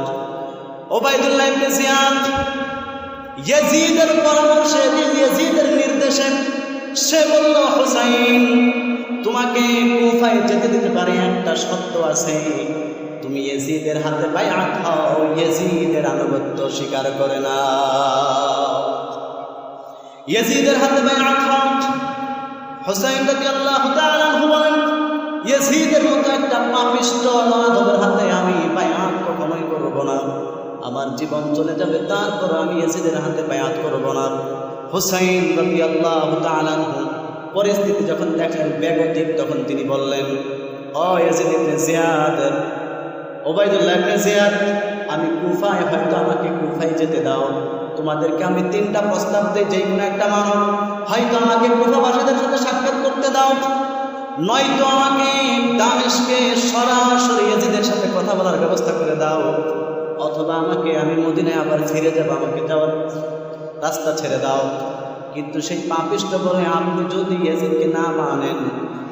উবাইদুল্লাহ ইবনে জিয়াদ ইয়াজিদের পরামর্শে, ইয়াজিদের নির্দেশে সে বলল, হুসাইন, তোমাকে কুফায় যেতে দিতে পারে, একটা শর্ত আছে, তুমি ইয়াজিদের হাতে বায়াত হও, ইয়াজিদের আনুগত্য স্বীকার করে না, ইয়াজিদের হাতে বায়াত হও। হুসাইন রাদিয়াল্লাহু তাআলা আনহু বলেন, ইয়াজিদের মতো একটা পাপিষ্ঠ মাধবের হাতে আমি বায়াত কখনোই করব না, আমার জীবন চলে যাবে, তারপর আমি ইয়াজিদের হাতে বায়াত করব না। হুসাইন রাদিয়াল্লাহু তাআলা আনহু পরিস্থিতি যখন দেখলেন বেগতিক, তখন তিনি বললেন, ও ইয়াজিদ ইবনে জিয়াদ, উবাইদুল্লাহ ইবনে জিয়াদ, আমি কুফায়, হয়তো আমাকে কুফায় যেতে দাও, তোমাদেরকে আমি ৩টা প্রস্তাব দিই, যে কোনো একটা মানো, হয়তো আমাকে কুফাবাসীদের সাথে সাক্ষাৎ করতে দাও, নয়তো আমাকে দামেশকে সরাসরি ইয়াজিদের সাথে কথা বলার ব্যবস্থা করে দাও, অথবা আমি মদিনায় আবার ফিরে যাব, আমাকে যাওয়ার রাস্তা ছেড়ে দাও। কিন্তু সেই পাপিষ্ঠ বলে, আপনি যদি ইয়াজিদকে না মানেন,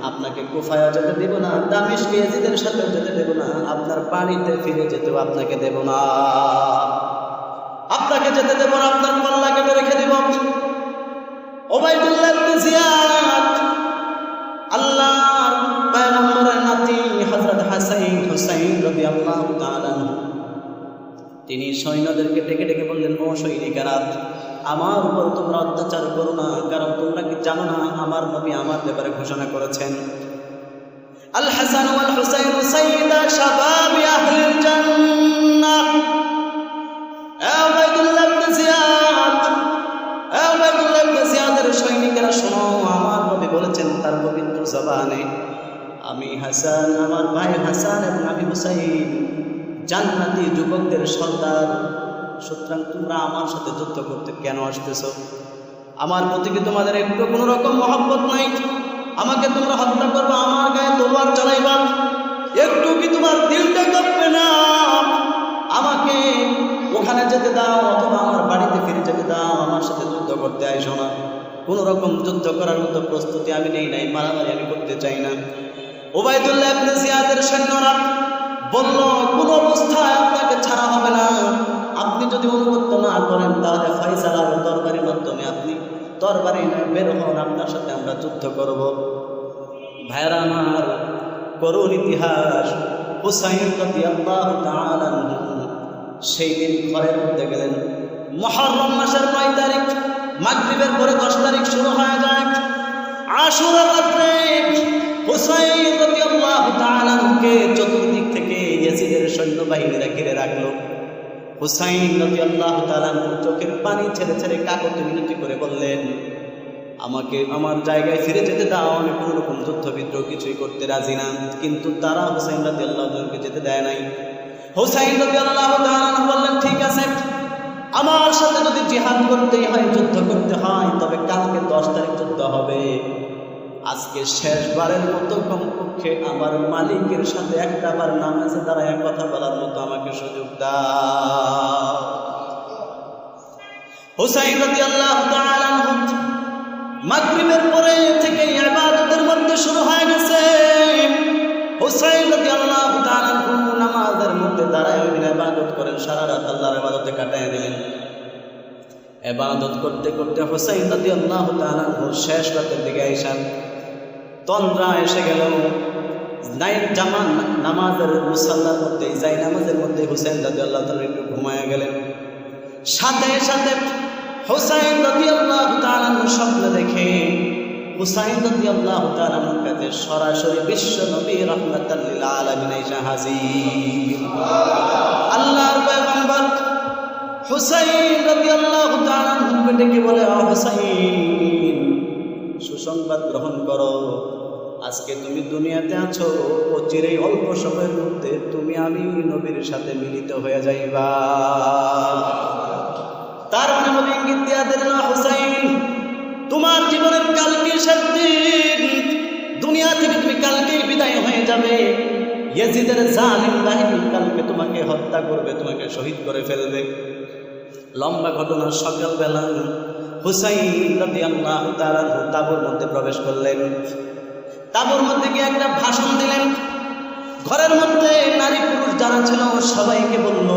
আপনাকে কুফায় যেতে দেব না, দামেশকে ইয়াজিদের সাথে যেতে দেব না, আপনার বাড়িতে ফিরে যেতেও আপনাকে দেব না, আপনাকে যেতে দেব না, আপনার কল্লা কেটে রেখে দেব। উবাইদুল্লাহ ইবনে জিয়াদ আল্লাহর পয়গম্বরের নাতি হযরত হুসাইন রাদিয়াল্লাহু তাআলা আনহু তিনি সৈন্যদেরকে ডেকে ডেকে বললেন, ও সৈনিকেরা, আমার উপর তোমরা অত্যাচার করো না, কারণ তোমরা কি জানো না আমার নবী আমার ব্যাপারে ঘোষণা করেছেন, আল হাসান ওয়াল হুসাইন সাইয়্যিদা শাবাবি আহলিল জান্নাহ। উবাইদুল্লাহ ইবনে জিয়াদ, উবাইদুল্লাহ ইবনে জিয়াদের সৈনিকেরা শোনো, আমার নবী বলেছেন তার পবিত্র জবানে, আমি হাসান, আমার ভাই হাসান এবং আমি হুসাইন জান্নাতি যুবকদের সর্দার, সুতরাং তোমরা আমার সাথে যুদ্ধ করতে কেন আসতেছ? আমার প্রতি কি তোমাদের একটু কোনো রকম মহব্বত নাই? আমাকে তোমরা হত্যা করবে, আমার গায়ে তলোয়ার চালাইবা, একটু কি তোমার দিলটা কাঁপবে না? আমাকে ওখানে যেতে দাও, অথবা আমার বাড়িতে ফিরে যেতে দাও, আমার সাথে যুদ্ধ করতে আইসো না। কোনো রকম যুদ্ধ করার মতো প্রস্তুতি আমি নেই নাই, মারামারি আমি করতে চাই না। উবাইদুল্লাহ ইবনে জিয়াদের সৈন্যরা বলল, কোন অবস্থায় আপনাকে ছাড়া হবে না, আপনি যদি অনুমতি না করেন তাহলে ফয়সালার তরবারির মাধ্যমে আপনি তরবারি বের হন, আপনার সাথে আমরা যুদ্ধ করব। ভাইরা আমার, করুণ ইতিহাস, হুসাইন রাদিয়াল্লাহু তাআলা আনহু সেই দিন ঘরের মধ্যে গেলেন। মুহররম মাসের ৯ তারিখ মাগরিবের পরে 10 তারিখ শুরু হয়ে যায়। আশুরার রাতে হুসাইন রাদিয়াল্লাহু তাআলা কে চতুর্দিক থেকে ইয়াজিদের সৈন্যবাহিনীরা ঘিরে রাখলো। হুসাইন রাদিয়াল্লাহু তাআলা চোখের পানি ছেড়ে ছেড়ে কাকতি মিনতি করে বললেন, আমাকে আমার জায়গায় ফিরে যেতে দাও, আমি কোনো রকম যুদ্ধ বিদ্রোহ কিছুই করতে রাজি না। কিন্তু তারা হুসাইন রাদিয়াল্লাহু তাআলাকে যেতে দেয় নাই। হুসাইন রাদিয়াল্লাহু তাআলা বললেন, ঠিক আছে, আমার সাথে যদি জিহাদ করতেই হয়, যুদ্ধ করতে হয়, তবে কালকে 10 তারিখ যুদ্ধ হবে। আজকে শেষবারের মতো কমপক্ষে আমার মালিকের সাথে একটা বার নামাজে দাঁড়ায় কথা বলার মতো আমাকে সুযোগ দাও। হুসাইন রাদিয়াল্লাহু তাআলা মাগরিবের পরে থেকে ইবাদতের মধ্যে শুরু হয়ে গেছে। হুসাইন রাদিয়াল্লাহু তাআলা নামাজের মধ্যে দাঁড়ায় ইবাদত করেন, সারা রাত আল্লাহর ইবাদতে কাটায় দিলেন। ইবাদত করতে করতে হুসাইন রাদিয়াল্লাহু তাআলা শেষ রাতের দিকে আইসা তন্দ্রা এসে গেল। জামান নামাজের মুসাল্লার মধ্যে যাই নামাজের মধ্যে হুসাইন রাদিয়াল্লাহু তাআলা একটু ঘুমায় গেলেন। সাথে সাথে হুসাইন রাদিয়াল্লাহু তাআলা স্বপ্ন দেখে হুসাইন রাদিয়াল্লাহু তাআলা কাছে সরাসরি বিশ্ব নবী রাহমাতাল লিল আলামিন এসে হাজির। আল্লাহর পয়গম্বর হুসাইন রাদিয়াল্লাহু তাআলা ডেকে বলে, হুসাইন, সুসংবাদ গ্রহণ করো, আজকে তুমি দুনিয়াতে আছো, অচিরেই অল্প সময়ের মধ্যে তুমি আমি নবীর সাথে মিলিত হয়ে যাইবা। তার মানে নবী ইঙ্গিত দিয়া দিলেন, হুসাইন, তোমার জীবনের কালকে শেষ দিন, দুনিয়া থেকে তুমি কালকেই বিদায় হয়ে যাবে। ইয়াজিদের জালিম বাহিনী কালকে তোমাকে হত্যা করবে, তোমাকে শহীদ করে ফেলবে। লম্বা ঘটনা। সকালবেলা হুসাইন রাদিয়াল্লাহু তাআলা তাঁবুর মধ্যে প্রবেশ করলেন। তাঁবুর মধ্যে গিয়ে একটা ভাষণ দিলেন। ঘরের মধ্যে নারী পুরুষ যারা ছিল সবাইকে বলল,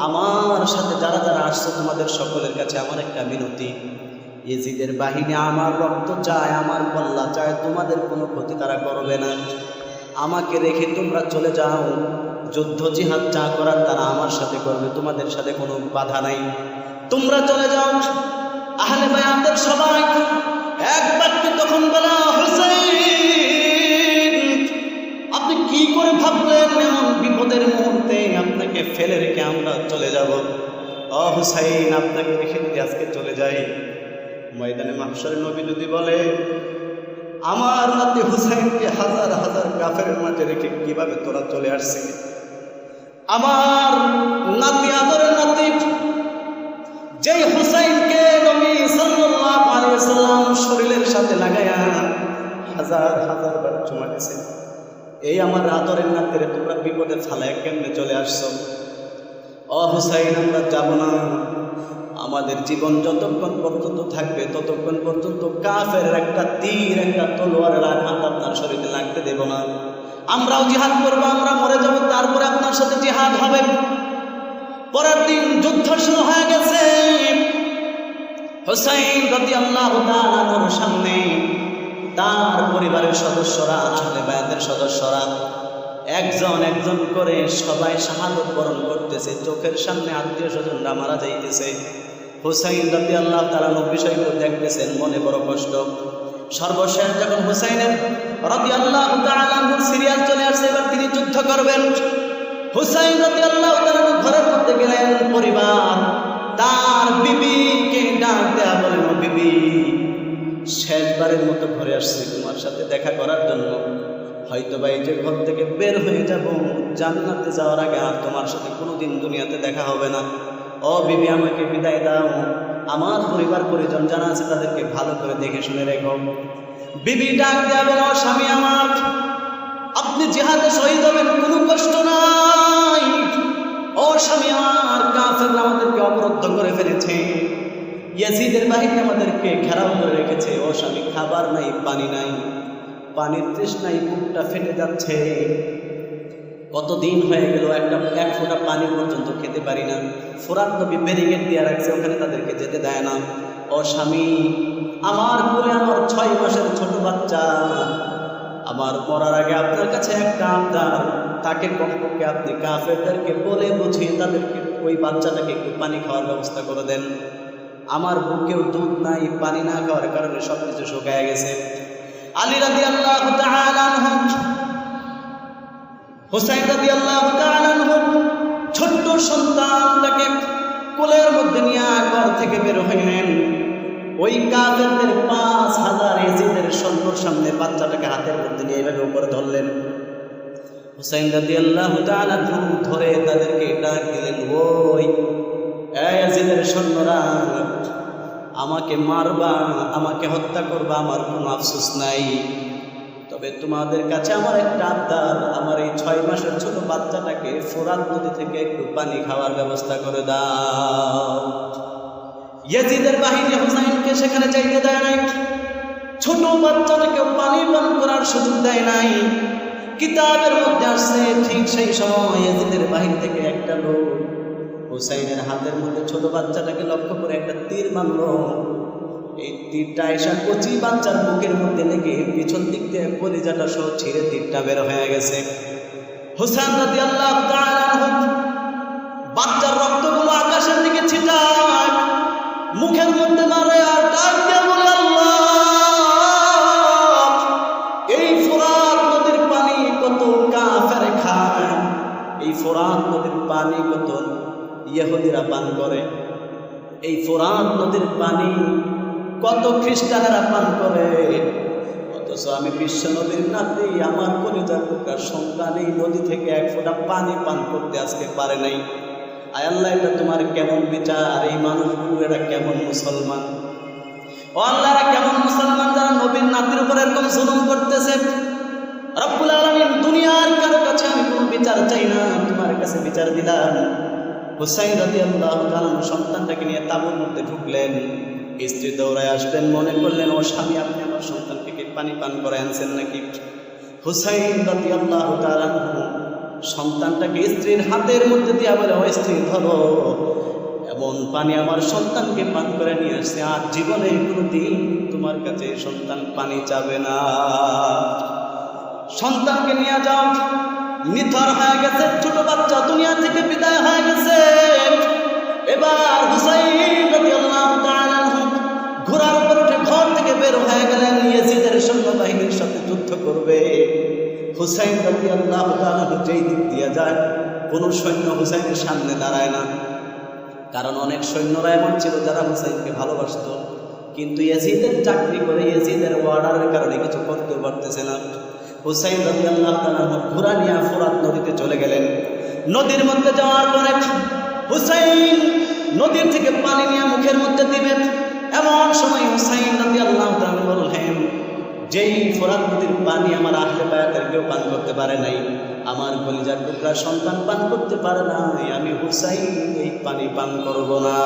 আমার সাথে যারা যারা আসছে তোমাদের সকলের কাছে আমার একটা বিনতি, ইয়াজিদের বাহিনী আমার রক্ত চায়, আমার কল্লা চায়, তোমাদের কোনো ক্ষতি তারা করবে না। আমাকে রেখে তোমরা চলে যাও, যুদ্ধ জিহাদ যা করার তারা আমার সাথে করবে, তোমাদের সাথে কোনো বাধা নাই, তোমরা চলে যাও। আহলে বায়াতের সবাই এক বাক্যে তখন বলা, হুসাইন, আপনি কি করে ভাবলেন এমন বিপদের মুহূর্তে আপনাকে ফেলে রেখে আমরা চলে যাব? ও হুসাইন, আপনাকে রেখে যদি আজকে চলে যাই, ময়দানে মাহশরে নবী যদি বলে, আমার নাতি হুসাইনকে হাজার হাজার কাফেরের মাঝে রেখে কিভাবে তোরা চলে আসছিলি? আমার নাতি, আদরের নাতি, যেই হুসাইনকে নবী সাল্লাল্লাহু আলাইহি ওয়াসাল্লাম শরীরের সাথে লাগায়া হাজার হাজার বার চুমা দিয়েছেন, এই আমার আদরের নাতিরে তোমরা বিপদে ফালায় কেমনে চলে আসছো? ও হুসাইন, আমরা যাব না। আমাদের জীবন যতক্ষণ পর্যন্ত থাকবে ততক্ষণ পর্যন্ত কাফের একটা তীর, একটা তলোয়ারের আঘাত আপনার শরীরে লাগতে দেব না। আমরাও জিহাদ করবো, আমরা মরে যাব, তারপরে আপনার সাথে জিহাদ হবে। পরের দিন যুদ্ধ শুরু হয়ে গেছে। হুসাইন রাদিয়াল্লাহু তাআলার সামনে তার পরিবারের সদস্যরা, আহলে বায়াতের সদস্যরা একজন একজন করে সবাই শাহাদত বরণ করতেছে। চোখের সামনে আত্মীয় স্বজনরা মারা যাইতেছে। হুসাইন রাদিয়াল্লাহু তাআলা বিষয়গুলো দেখতেছেন, মনে বড় কষ্ট। সর্বশেষ যখন হুসাইনের রাদিয়াল্লাহু তাআলা সিরিয়াল চলে আসছে, এবার তিনি যুদ্ধ করবেন। হুসাইন রাদিয়াল্লাহু তাআলা ঘরের মধ্যে গেলেন। পরিবার তার বিবিকে ডাক দেয়া বলেন, বিবি, শেষবারের মতো ঘরে আসছি তোমার সাথে দেখা করার জন্য। হয়তো বা এই যে ঘর থেকে বের হয়ে যাব, জান্নাতে যাওয়ার আগে আর তোমার সাথে কোনোদিন দুনিয়াতে দেখা হবে না। ও বিবি, আমাকে বিদায় দাও, আমার পরিবার পরিজন যারা আছে তাদেরকে ভালো করে দেখে শুনে রেখো। বিবি ডাক দেয়া বলে, ও স্বামী আমার, আপনি জিহাদে শহীদ হবেন, কোনো কষ্ট নাই। ও স্বামী আমার, কাফেররা আমাদেরকে অবরুদ্ধ করে ফেলেছে, ইয়াজিদের বাহিনী আমাদেরকে ঘেরাও করে রেখেছে। ও স্বামী, খাবার নাই, পানি নাই, পানির তৃষ্ণায় বুকটা ফেটে যাচ্ছে। কতদিন হয়ে গেল এক ফোঁটা পানি পর্যন্ত খেতে পারি না। ফোরাত নবী ব্যারিকেড দিয়ে রাখছে, ওখানে তাদেরকে যেতে দেয় না। ও স্বামী, আমার কোলে আমার 6 মাসের ছোট বাচ্চা, আমার মরার আগে আপনার কাছে একটা আবদার, তাকে কমপক্ষে আপনি কাফেরদেরকে বলে বুঝিয়ে তাদেরকে ওই বাচ্চাটাকে একটু পানি খাওয়ার ব্যবস্থা করে দেন। আমার বুকেও দুধ নাই, পানি না খাওয়ার কারণে সবকিছু শুকায় গেছে। আলী রাদিয়াল্লাহু তাআলা আনহু, হুসাইন রাদিয়াল্লাহু তাআলা আনহু ছোট্ট সন্তানটাকে কোলের মধ্যে নিয়ে ঘর থেকে বের হইলেন। ওই কাফেরদের 5000 এজিদের সৈন্যর সামনে বাচ্চাটাকে হাতের মধ্যে নিয়ে এইভাবে উপরে ধরলেন। হুসাইন রাদিয়াল্লাহু তাআলা ধরে তাদেরকে ডাক দিলেন, ওই এজিদের সৈন্যরা, আমাকে মারবা, আমাকে হত্যা করবা, আমার কোনো আফসোস নাই, তবে তোমাদের কাছে আমার একটা আবদার, আমার এই 6 মাসের ছোট বাচ্চাটাকে ফোরাত নদী থেকে একটু পানি খাওয়ার ব্যবস্থা করে দাও। ইয়াজিদের বাহিনী হুসাইনকে সেখানে যাইতে দেয় নাই, ছোট বাচ্চাটাকে পানি পান করার সুযোগ দেয় নাই। কিতাবের মধ্যে আসছে ঠিক সেই সময় ইয়াজিদের বাহিনী থেকে একটা লোক হুসাইনের হাতের মধ্যে ছোট বাচ্চাটাকে লক্ষ্য করে একটা তীর মারল। এই তীরটা এসে কচি বাচ্চার বুকের মধ্যে লেগে পিছন দিক দিয়ে কলিজাটা সহ ছিঁড়ে তীরটা বের হয়ে গেছে। হুসাইন রাদিয়াল্লাহু তাআলা আনহু বাচ্চার রক্তগুলো আকাশের দিকে ছিটায়, মুখের মধ্যে মারে আর ডাক দিয়ে বলে, আল্লাহ, এই ফোরাত নদীর পানি কত কাফের খায়, এই ফোরাত নদীর পানি কত ইহুদিরা পান করে, এই ফোরাত নদীর পানি কত খ্রিস্টানেরা পান করে, অথচ আমি বিশ্ব নদীর নাতি, আমার কলিজার টুকরা সন্তান এই নদী থেকে এক ফোঁটা পানি পান করতে আজকে পারে নাই। আয় আল্লাহ, এটা তোমার কেমন বিচার? এই মানুষগুলো এরা কেমন মুসলমান? ও আল্লাহ, এরা কেমন মুসলমান যারা নবীর নাতির উপর এরকম জুলুম করতেছে? রব্বুল আলামিন, দুনিয়ার কারো কাছে আমি কোনো বিচার চাই না, তোমার কাছে বিচার দিলাম। হুসাইন রাদিয়াল্লাহু তাআলা সন্তানটাকে নিয়ে তাঁবুর মধ্যে ঢুকলেন। স্ত্রী দৌড়ায় আসলেন, মনে করলেন ও স্বামী, আপনি আমার সন্তানকে কি পানি পান করে আনছেন নাকি? হুসাইন রাদিয়াল্লাহু তাআলা সন্তানটাকে স্ত্রীর হাতের মধ্যে দিয়া বলে, ও স্ত্রী, ধরো, এমন পানি আমার সন্তানকে পান করে নিয়ে আসছে, আর জীবনে কোনোদিন তোমার কাছে সন্তান পানি চাবে না। সন্তানকে নিয়ে যাও। নিথর হয়ে গেছে, ছোট বাচ্চা দুনিয়া থেকে বিদায় হয়ে গেছে। এবার হুসাইন রাদিয়াল্লাহু তাআলা ঘোড়ার উপর উঠে ঘর থেকে বের হয়ে গেলেন, ইয়াজিদের সৈন্যবাহিনীর সাথে যুদ্ধ করবে। হুসাইন রাদিয়াল্লাহু তাআলা যেই দিক দিয়ে যায়, কোনো সৈন্য হুসাইনের সামনে দাঁড়ায় না, কারণ অনেক সৈন্যরা এমন ছিল যারা হুসাইনকে ভালোবাসত, কিন্তু ইয়াজিদের চাকরি করে ইয়াজিদের অর্ডারের কারণে কিছু করতে পারতেছে না। হুসাইন রাদিয়াল্লাহু তাআলা ঘোড়া নিয়ে ফোরাত নদীতে চলে গেলেন। নদীর মধ্যে যাওয়ার পরে হুসাইন নদীর থেকে পানি নিয়ে মুখের মধ্যে দিবেন, এমন সময় হুসাইন রাদিয়াল্লাহু তাআলা বললেন, যেই ফোরাত নদীর পানি আমার আহলে বায়াতের কেউ পান করতে পারে নাই, আমার কলিজার টুকরা সন্তান পান করতে পারে নাই, আমি হুসাইন এই পানি পান করব না।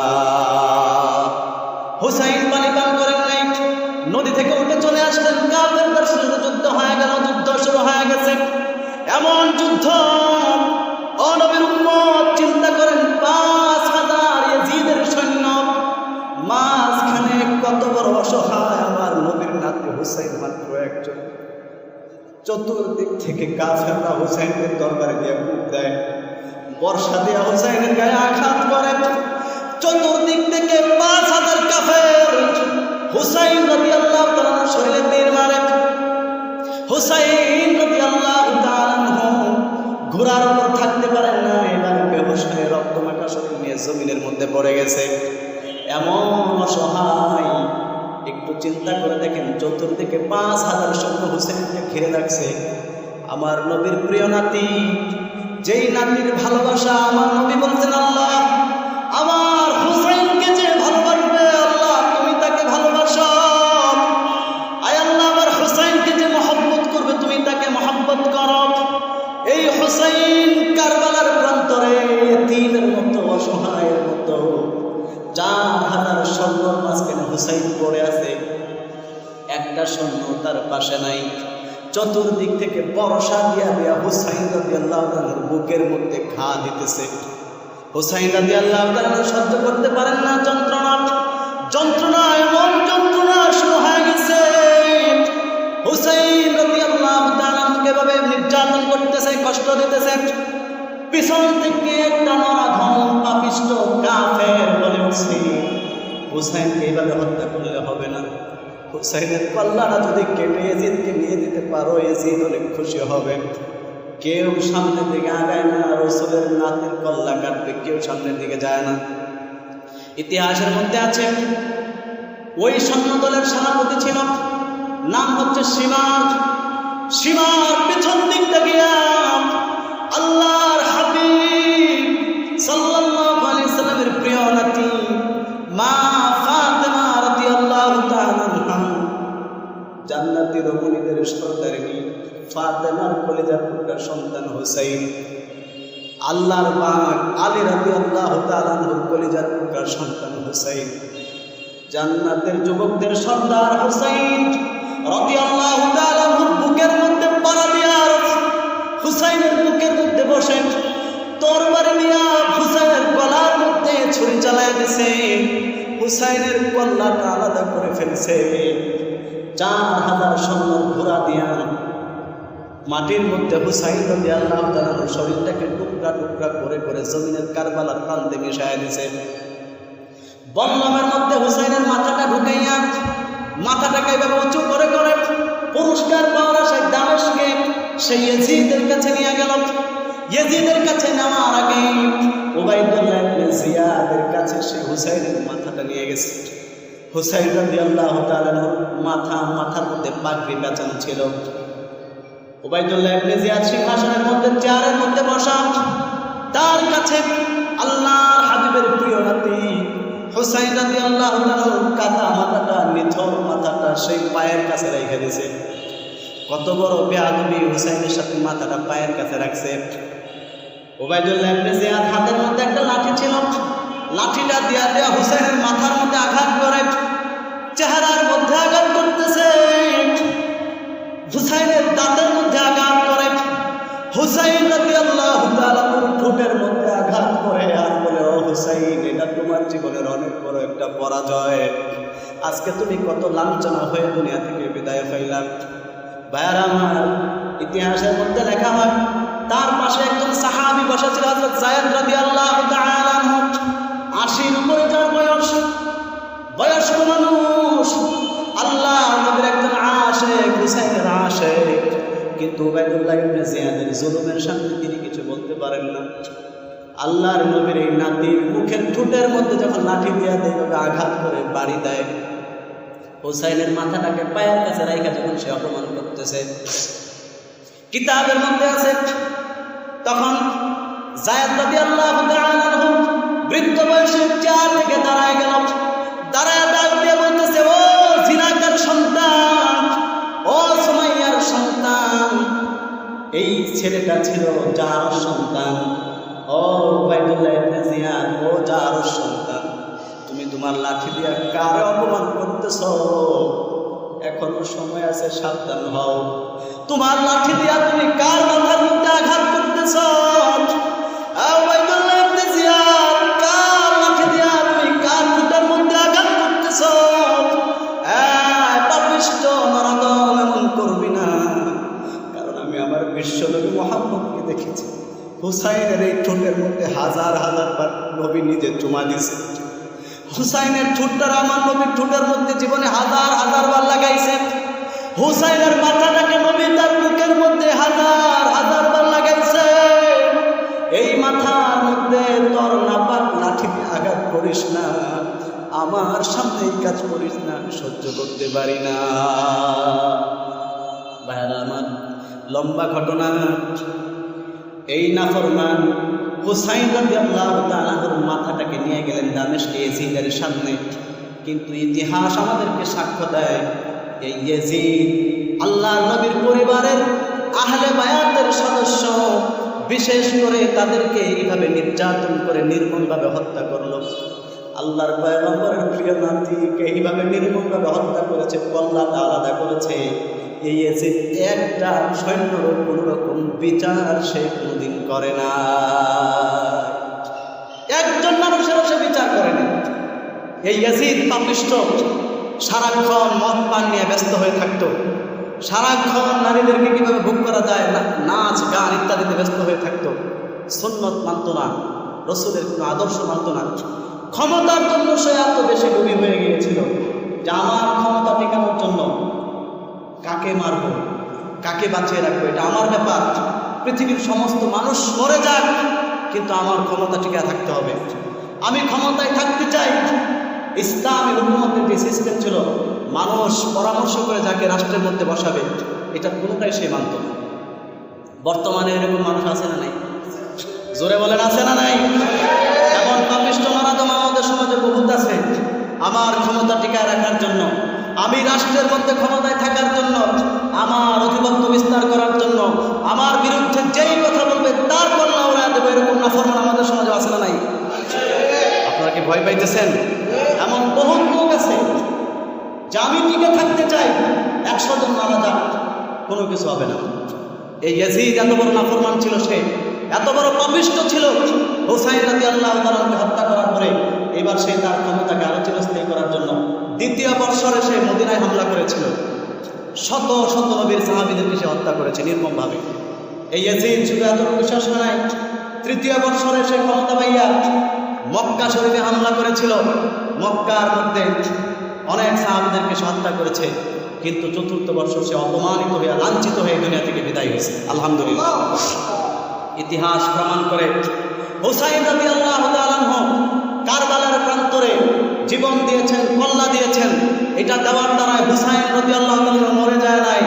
হুসাইন পানি পান করেন নাই, নদী থেকে উঠে চলে আসলেন। কাফেরদের সাথে যুদ্ধ হয়ে গেল, যুদ্ধ শুরু হয়ে গেছে। এমন যুদ্ধ, ও নবীর উম্মত, চিন্তা করেন 5000 ইয়াজিদের সৈন্য, মাঝখানে কত বড় অসহায় আমার নবীর নাতি হুসাইন মাত্র একজন। চতুর্দিক থেকে কাফেররা হুসাইনের দরবারে দিয়ে কূপ দেয়, বর্ষা দিয়ে হুসাইনের গায়ে আঘাত করে। চতুর্দিক থেকে 5000 কাফের হুসাইন রাদিয়াল্লাহু তাআলা শরীরে তীর মারে। হুসাইন রাদিয়াল্লাহু তাআলা ঘোড়ার উপর থাকতে পারেন না, এবার বেহুশ হয়ে রক্তমাখা শরীর নিয়ে জমিনের মধ্যে পড়ে গেছে। এমন অসহায়, একটু চিন্তা করে দেখেন, চতুর্দিকে 5000 সৈন্য হুসাইনকে ঘিরে রাখছে। আমার নবীর প্রিয় নাতি, যেই নাতির ভালোবাসা আমার নবী বলছেন, আল্লাহ আমার হুসাইনকে যে ভালোবাসবে, আল্লাহ তুমি তাকে ভালোবাসো। আয় আল্লাহ, আমার হুসাইনকে যে মহব্বত করবে, তুমি তাকে মহব্বত করো। এই হুসাইন কারবালার প্রান্তরে এতিমের মতো, অসহায়ের মতো 4000 সৈন্যর মাঝখানে হুসাইন পড়ে আছে, একটা সৈন্য তার পাশে নাই। চতুর্দিক থেকে বর্ষা দিয়া দিয়া হুসাইন রাদিয়াল্লাহু তাআলার বুকের মধ্যে ঘা দিতেছে। হুসাইন রাদিয়াল্লাহু তাআলা সহ্য করতে পারেন না যন্ত্রণা, যন্ত্রণা এমন যন্ত্রণা শুরু হয়ে গেছে। হুসাইন রাদিয়াল্লাহু তাআলা কিভাবে নির্যাতন করতেছে, কষ্ট দিতেছে। পিছন থেকে একটা নরাধম পাপিষ্ঠ কাফের বলে উঠছে, হুসাইনকে এইভাবে হত্যা করলে হবে না, হুসাইনের কল্লাটা যদি কেটে ইয়াজিদকে নিয়ে দিতে পারো ইয়াজিদ অনেক খুশি হবে। কেউ সামনের দিকে আগায় না, রাসূলের নাতির কল্লা কাটবে কেউ সামনের দিকে যায় না। ইতিহাসের মধ্যে আছে ওই সৈন্য দলের সেনাপতি ছিল, নাম হচ্ছে সিমার। সিমার পেছন দিক থেকে আল্লাহর হাবিব সাল্লাল্লাহু আলাইহি সাল্লামের প্রিয় নাতি মা ফাতেমা রাদিয়াল্লাহু তাআলা আনহা, জান্নাতি রমণীদের সর্দারিনী ফাতেমার কলিজার টুকরা সন্তান হুসাইন, আল্লাহর বাগ আলী রাদিয়াল্লাহু তাআলা আনহুর কলিজার টুকরা সন্তান হুসাইন, জান্নাতের যুবকদের সর্দার হুসাইন রাদিয়াল্লাহু তাআলা আনহুর বুকের মধ্যে পাড়া দিয়া হুসাইনের বুকের মধ্যে বসে তরবারি নিয়ে হুসাইনের গলার মধ্যে ছুরি চালায় দিছে, হুসাইনের কল্লাটা আলাদা করে ফেলছে। 4000 স্বর্ণ ঘোড়া দিয়া মাটির মধ্যে হুসাইন রাদিয়াল্লাহু তাআলা আনহুর শরীরটাকে টুকরা টুকরা করে করে জমিনের কারবালার প্রান্তে মিশায় দিছে। বল্লমের মধ্যে হুসাইনের মাথাটা ঢুকাইয়া মাথাটাকে এভাবে উঁচু করে করে পুরস্কার পাওয়ার আশায় দামেস্কে সেই ইয়াজিদের কাছে নিয়ে গেল। ইয়াজিদের কাছে নেওয়ার আগে উবাইদুল্লাহ ইবনে জিয়াদের কাছে সেই হুসাইনের মাথাটা নিয়ে গেছে। হুসাইন রাদিয়াল্লাহু তাআলা মাথার মধ্যে পাগড়ি পেঁচানো ছিল। উবাইদুল্লাহ ইবনে জিয়াদ সিংহাসনের মধ্যে চেয়ারের মধ্যে বসা, তার কাছে আল্লাহর হাবিবের প্রিয় নাতি হুসাইন রাদিয়াল্লাহু তাআলার কাটা মাথাটা, নিথর মাথাটা সেই পায়ের কাছে রেখে দিয়েছে। কত বড় বেয়াদবি, হুসাইনের সাথে মাথাটা পায়ের কাছে রাখছে। উবাইদুল্লাহ ইবনে জিয়াদ হাতের মধ্যে একটা লাঠি ছিল, লাঠিটা দিয়া দিয়া হুসাইনের মাথার মধ্যে আঘাত করে, চেহারার মধ্যে আঘাত করতেছে, হুসাইনের দাঁতের মধ্যে আঘাত করে, হুসাইন রাদিয়াল্লাহু তাআলা ঠোঁটের মধ্যে আঘাত করে আর বলে, ও হুসাইন, এটা তোমার জীবনের অনেক বড় একটা পরাজয়। আজকে তুমি কত লাঞ্ছনা হয়ে দুনিয়া থেকে বিদায় পাইলা। ভাইয়ারা আমার, ইতিহাসের মধ্যে লেখা হয় তার পাশে একজন সাহাবী বসা ছিল, হযরত যায়েদ রাদিয়াল্লাহু তাআলা আনহু। 80 উপরে যার বয়স্ক মানুষ, আল্লাহ নবীর একজন আশিক, হুসাইনের আশিক, কিন্তু উবাইদুল্লাহ ইবনে জিয়াদের জুলুমের সামনে তিনি কিছু বলতে পারেন না। আল্লাহর নবীর এই নাতির মুখের ঠোঁটের মধ্যে যখন লাঠি দিয়া দেয় আঘাত করে বাড়ি দেয়, হুসাইনের মাথাটাকে পায়ের কাছে রাইখা যখন সে অপমান করতেছে, কিতাবের মধ্যে আছে তখন যায়েদ রাদিয়াল্লাহু তাআলা আনহু বৃদ্ধ বয়সে চেয়ার থেকে দাঁড়ায় গেল, দাঁড়ায় ডাক দিয়ে বলতেছে, ও জিনাকার সন্তান, ও সুমাইয়ার সন্তান, এই ছেলেটা ছিল যার সন্তান, ও উবাইদুল্লাহ ইবনে জিয়াদ, ও যার সন্তান, তুমি তোমার লাঠি দিয়ে কারে অপমান করতেছ? এখনো সময় আছে, সাবধান হও। তোমার লাঠি দিয়া তুমি কার মাথার মধ্যে আঘাত করতেছ? উবাইদুল্লাহ ইবনে জিয়াদ, কার লাঠি দিয়া তুমি কার ঠোঁটের মধ্যে আঘাত করতেছ? পাপিষ্ঠ নরদম, এমন করবি না, কারণ আমি আমার বিশ্বনবী মুহাম্মদকে দেখেছি হুসাইনের এই ঠোঁটের মধ্যে হাজার হাজার বার নবী নিজে চুমা দিয়েছে। হুসাইনের ঠোঁটটা আমার নবীর ঠোঁটের মধ্যে জীবনে হাজার হাজার বার লাগাইছে। হুসাইনের মাথাটাকে নবী তার বুকের মধ্যে হাজার হাজার বার লাগাইছে। এই মাথার মধ্যে তোর নাপাক লাঠি আঘাত করিস না, আমার সামনে এই কাজ করিস না, আমি সহ্য করতে পারি না। ভাইরা আমার, লম্বা ঘটনা। এই নাফরমান হুসাইন রাদিয়াল্লাহু তাআলা আনহুর মাথাটাকে নিয়ে গেলেন দামেস্কে ইয়াজিদের সামনে, কিন্তু ইতিহাস আমাদেরকে সাক্ষ্য দেয় এই ইয়াজিদ আল্লাহর নবীর পরিবারের আহলে বায়াতের সদস্য, বিশেষ করে তাদেরকে এইভাবে নির্যাতন করে নির্মমভাবে হত্যা করলো। আল্লাহর পয়গম্বরের প্রিয় নাতিকে এইভাবে নির্মমভাবে হত্যা করেছে, কল্লাটা আলাদা করেছে। এই ইয়াজিদ একটা সৈন্যর কোনো রকম বিচার সে কোনোদিন করে না, একজন মানুষেরও সে বিচার করে না। এই ইয়াজিদ পাপিষ্ঠ, সারাক্ষণ মদ পান নিয়ে ব্যস্ত হয়ে থাকতো, সারাক্ষণ নারীদেরকে কিভাবে ভোগ করা যায় নাচ গান ইত্যাদিতে ব্যস্ত হয়ে থাকতো, সুন্নত মানত না, রসুলের কোনো আদর্শ মানত না। ক্ষমতার জন্য সে এত বেশি লোভী হয়ে গিয়েছিল যে আমার ক্ষমতা টিকানোর জন্য কাকে মারব, কাকে বাঁচিয়ে রাখবো, এটা আমার ব্যাপার। পৃথিবীর সমস্ত মানুষ মরে যাক, কিন্তু আমার ক্ষমতা টিকে থাকতে হবে, আমি ক্ষমতায় থাকতে চাই। ইসলামী হুকুমতের যে সিস্টেম ছিল, মানুষ পরামর্শ করে যাকে রাষ্ট্রের মধ্যে বসাবে, এটা কোনোটাই সে মানত না। বর্তমানে এরকম মানুষ আছে না নাই? জোরে বলেন, আছে না নাই? এমন পাপিষ্ট নরাধম আমাদের সমাজে বহুত আছে। আমার ক্ষমতা টিকায় রাখার জন্য, আমি রাষ্ট্রের মধ্যে ক্ষমতায় থাকার জন্য, আমার আধিপত্য বিস্তার করার জন্য, আমার বিরুদ্ধে যেই কথা বলবে তার কল্যাণ ওরা দেবো, এরকম নাফরমান আমাদের সমাজে আছে না নাই? আপনারা কি ভয় পাইতেছেন? এমন বহুত লোক আছে যে আমি টিকে থাকতে চাই, 100 জন মারা যাক, কোনো কিছু হবে না। এই ইয়াজিদ এত বড় নাফরমান ছিল, সে এত বড় পাপিষ্ট ছিল। হুসাইন রাদিয়াল্লাহু তাআলাকে হত্যা করার পরে এবার সে তার ক্ষমতাকে আরো চিরস্থায়ী করার জন্য দ্বিতীয় বর্ষরে সে মদিনায় হামলা করেছিল। শত শত নবীর সাহাবীদেরকে সে হত্যা করেছে নির্মমভাবে। এই ইয়াজিদ শুধু এতটুকু শেষ হয়, তৃতীয় বর্ষরে সে ক্ষমতা পাইয়া মক্কা শরীফে হামলা করেছিল। মক্কার মধ্যে অনেক সাহাবীদেরকে সে হত্যা করেছে, কিন্তু চতুর্থ বর্ষ সে অপমানিত হয়ে লাঞ্ছিত হয়ে দুনিয়া থেকে বিদায় হয়েছে। আলহামদুলিল্লাহ। ইতিহাস প্রমাণ করে হুসাইন রাদিয়াল্লাহু তাআলা কারবালার প্রান্তরে জীবন দিয়েছেন, কল্লা দিয়েছেন। এটা দেওয়ার দ্বারাই হুসাইন রাদিয়াল্লাহু তাআলা মরে যায় নাই,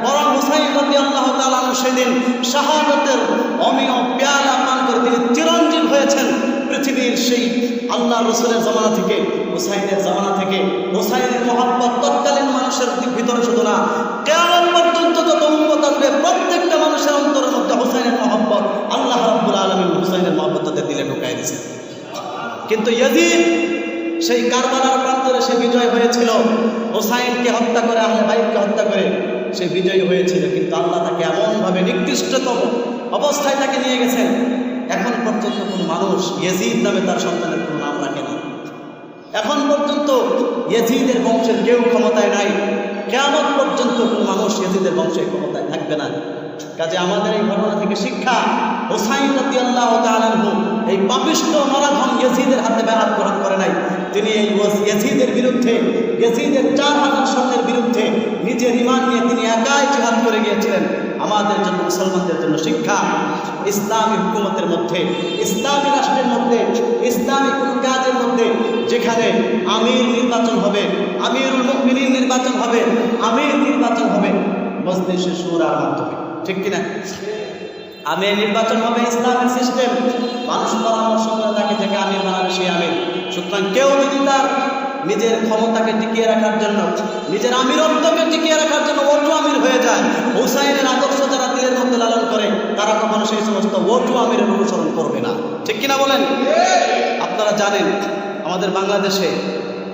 বরং হুসাইন রাদিয়াল্লাহু তাআলা সেদিন শাহাদাতের অমীয় পেয়ালা পান করে তিনি চিরঞ্জীব হয়েছেন। পৃথিবীর সেই আল্লাহ রসুলের জামানা থেকে, হুসাইনের জামানা থেকে হুসাইনের মহব্বত তৎকালীন মানুষের ভিতরে শুধু না, কিয়ামত পর্যন্ত যত উম্মত আসবে প্রত্যেকটা মানুষের অন্তরের মধ্যে হুসাইনের মহব্বত আল্লাহ রাব্বুল আলামিন হুসাইনের মহব্বত তাদের দিলে ঢুকাই দিয়েছে। কিন্তু ইয়াজিদ সেই কারবালার প্রান্তরে সে বিজয় হয়েছিল, হুসাইনকে হত্যা করে, আহলে বাইতকে হত্যা করে সে বিজয়ী হয়েছিল। কিন্তু আল্লাহ তাকে এমনভাবে নিকৃষ্টতম অবস্থায় তাকে নিয়ে গেছেন, এখন পর্যন্ত কোনো মানুষ ইয়াজিদ নামে তার সন্তানের কোনো নাম রাখে না। এখন পর্যন্ত ইয়াজিদের বংশের কেউ ক্ষমতায় নাই, কিয়ামত পর্যন্ত কোনো মানুষ ইয়াজিদের বংশের ক্ষমতায় থাকবে না। কাজে আমাদের এই ঘটনা থেকে শিক্ষা, হুসাইন রাদিয়াল্লাহু তাআলা এই পাপিষ্ট নরাধম ইয়াজিদের হাতে বেয়াত গ্রহণ করে নাই। তিনি এই ইয়াজিদের বিরুদ্ধে, ইয়াজিদের 4000 সৈন্যের বিরুদ্ধে নিজের ঈমান নিয়ে তিনি একাই জিহাদ করে গিয়েছিলেন। আমাদের জন্য, মুসলমানদের জন্য শিক্ষা, ইসলামী হুকুমতের মধ্যে, ইসলামী রাষ্ট্রের মধ্যে, ইসলামী কোনো কাজের মধ্যে যেখানে আমির নির্বাচন হবে, আমিরুল মুমিনিন নির্বাচন হবে, আমির নির্বাচন হবে মজলিসে শুরার মাধ্যমে, ঠিক কিনা? আমির নির্বাচন হবে ইসলামের সিস্টেম, মানুষ পরামর্শ করে তাকে যে আমির বানাবে সেই আমির। সুতরাং কেউ যদি তার নিজের ক্ষমতাকে টিকিয়ে রাখার জন্য, নিজের আমিরত্বকে টিকিয়ে রাখার জন্য ওটু আমির হয়ে যায়, হুসাইনের আদর্শ যারা দিলের মধ্যে লালন করে তারা কখনো সেই সমস্ত ওটু আমিরের অনুসরণ করবে না, ঠিক কিনা বলেন? আপনারা জানেন আমাদের বাংলাদেশে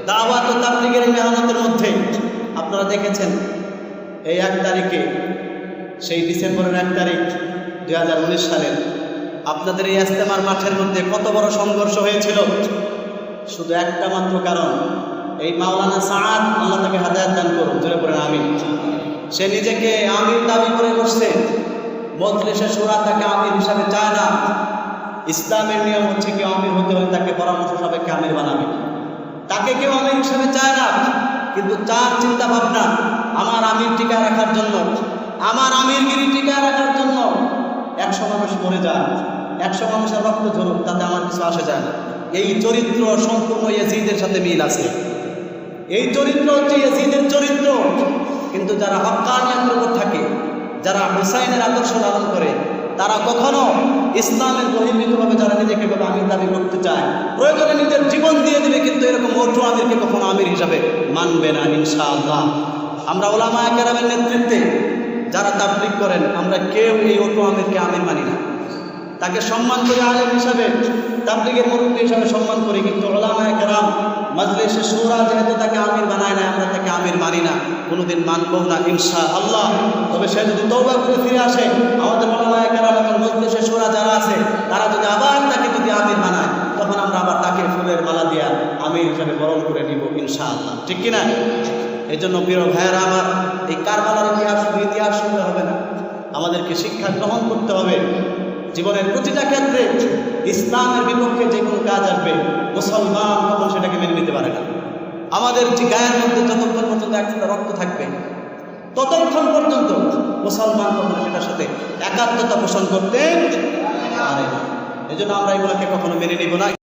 দাওয়াত ও তাবলীগের মেহনতের মধ্যে আপনারা দেখেছেন এই 1 তারিখে, সেই ডিসেম্বরের 1 তারিখ 2019 সালের আপনাদের এই ইজতেমার মাঠের মধ্যে কত বড় সংঘর্ষ হয়েছিল। শুধু একটা মাত্র কারণ, এই মাওলানা সাআদ, আল্লাহ তাকে হেদায়েত দান করুন, জোরে পড়েন আমিন। সে নিজেকে আমির দাবি করে বসছে, মজলিসে শুরা তাকে আমির হিসাবে চায় না। ইসলামের নিয়ম হচ্ছে কেউ আমির হতে হলে তাকে পরামর্শ সাপেক্ষে আমির বানাবে, তাকে কেউ আমির হিসাবে চায় না। কিন্তু তার চিন্তা ভাবনা আমার আমির টিকায় রাখার জন্য, আমার আমিরগিরি টিকায় রাখার জন্য 100 মানুষ মরে যায়, 100 মানুষের রক্ত ঝরুক, তাতে আমার কিছু আসে যায় না। এই চরিত্র সম্পূর্ণ ইয়াজিদের সাথে মিল আছে। এই চরিত্র হচ্ছে ইয়াজিদের চরিত্র। কিন্তু যারা হক্কানিয়াতের উপর থাকে, যারা হুসাইনের আদর্শ লালন করে, তারা কখনো ইসলামের বহির্ভূতভাবে যারা নিজেকে আমির দাবি করতে চায়, প্রয়োজনে নিজের জীবন দিয়ে দিবে, কিন্তু এরকম ওটু আমিরকে কখনো আমির হিসাবে মানবে না ইনশাআল্লাহ। আমরা উলামায়ে কেরামের নেতৃত্বে যারা তাবলীগ করেন, আমরা কেউ এই ওটু আমিরকে আমির মানি না। তাকে সম্মান করে আলেম হিসাবে, তাবলীগের মুরব্বী হিসাবে সম্মান করি, কিন্তু উলামায়ে কেরাম মজলিসে শুরা যেহেতু তাকে আমির বানায় না, আমরা তাকে আমির মানি না, কোনোদিন মানবো না ইনশাআল্লাহ। তবে সে যদি তওবা করে ফিরে আসে, আমাদের উলামায়ে কেরাম এবং মজলিসে শুরা যারা আছে তারা যদি আবার তাকে যদি আমির বানায়, তখন আমরা আবার তাকে ফুলের মালা দিয়া আমির হিসাবে বরণ করে নিব ইনশাআল্লাহ, ঠিক কিনা? এই জন্য প্রিয় ভাইয়েরা আমার, এই কারবালার ইতিহাস শুধু ইতিহাস শুনলে হবে না, আমাদেরকে শিক্ষা গ্রহণ করতে হবে। জীবনের প্রতিটা ক্ষেত্রে ইসলামের বিপক্ষে যে কোনো কাজ আসবে মুসলমান কখন সেটাকে মেনে নিতে পারে না। আমাদের যে গায়ের মধ্যে যতক্ষণ পর্যন্ত একটা রক্ত থাকবে ততক্ষণ পর্যন্ত মুসলমান কখনো সেটার সাথে একাত্মতা পোষণ করতে পারে না। এই জন্য আমরা এগুলোকে কখনো মেনে নিব না।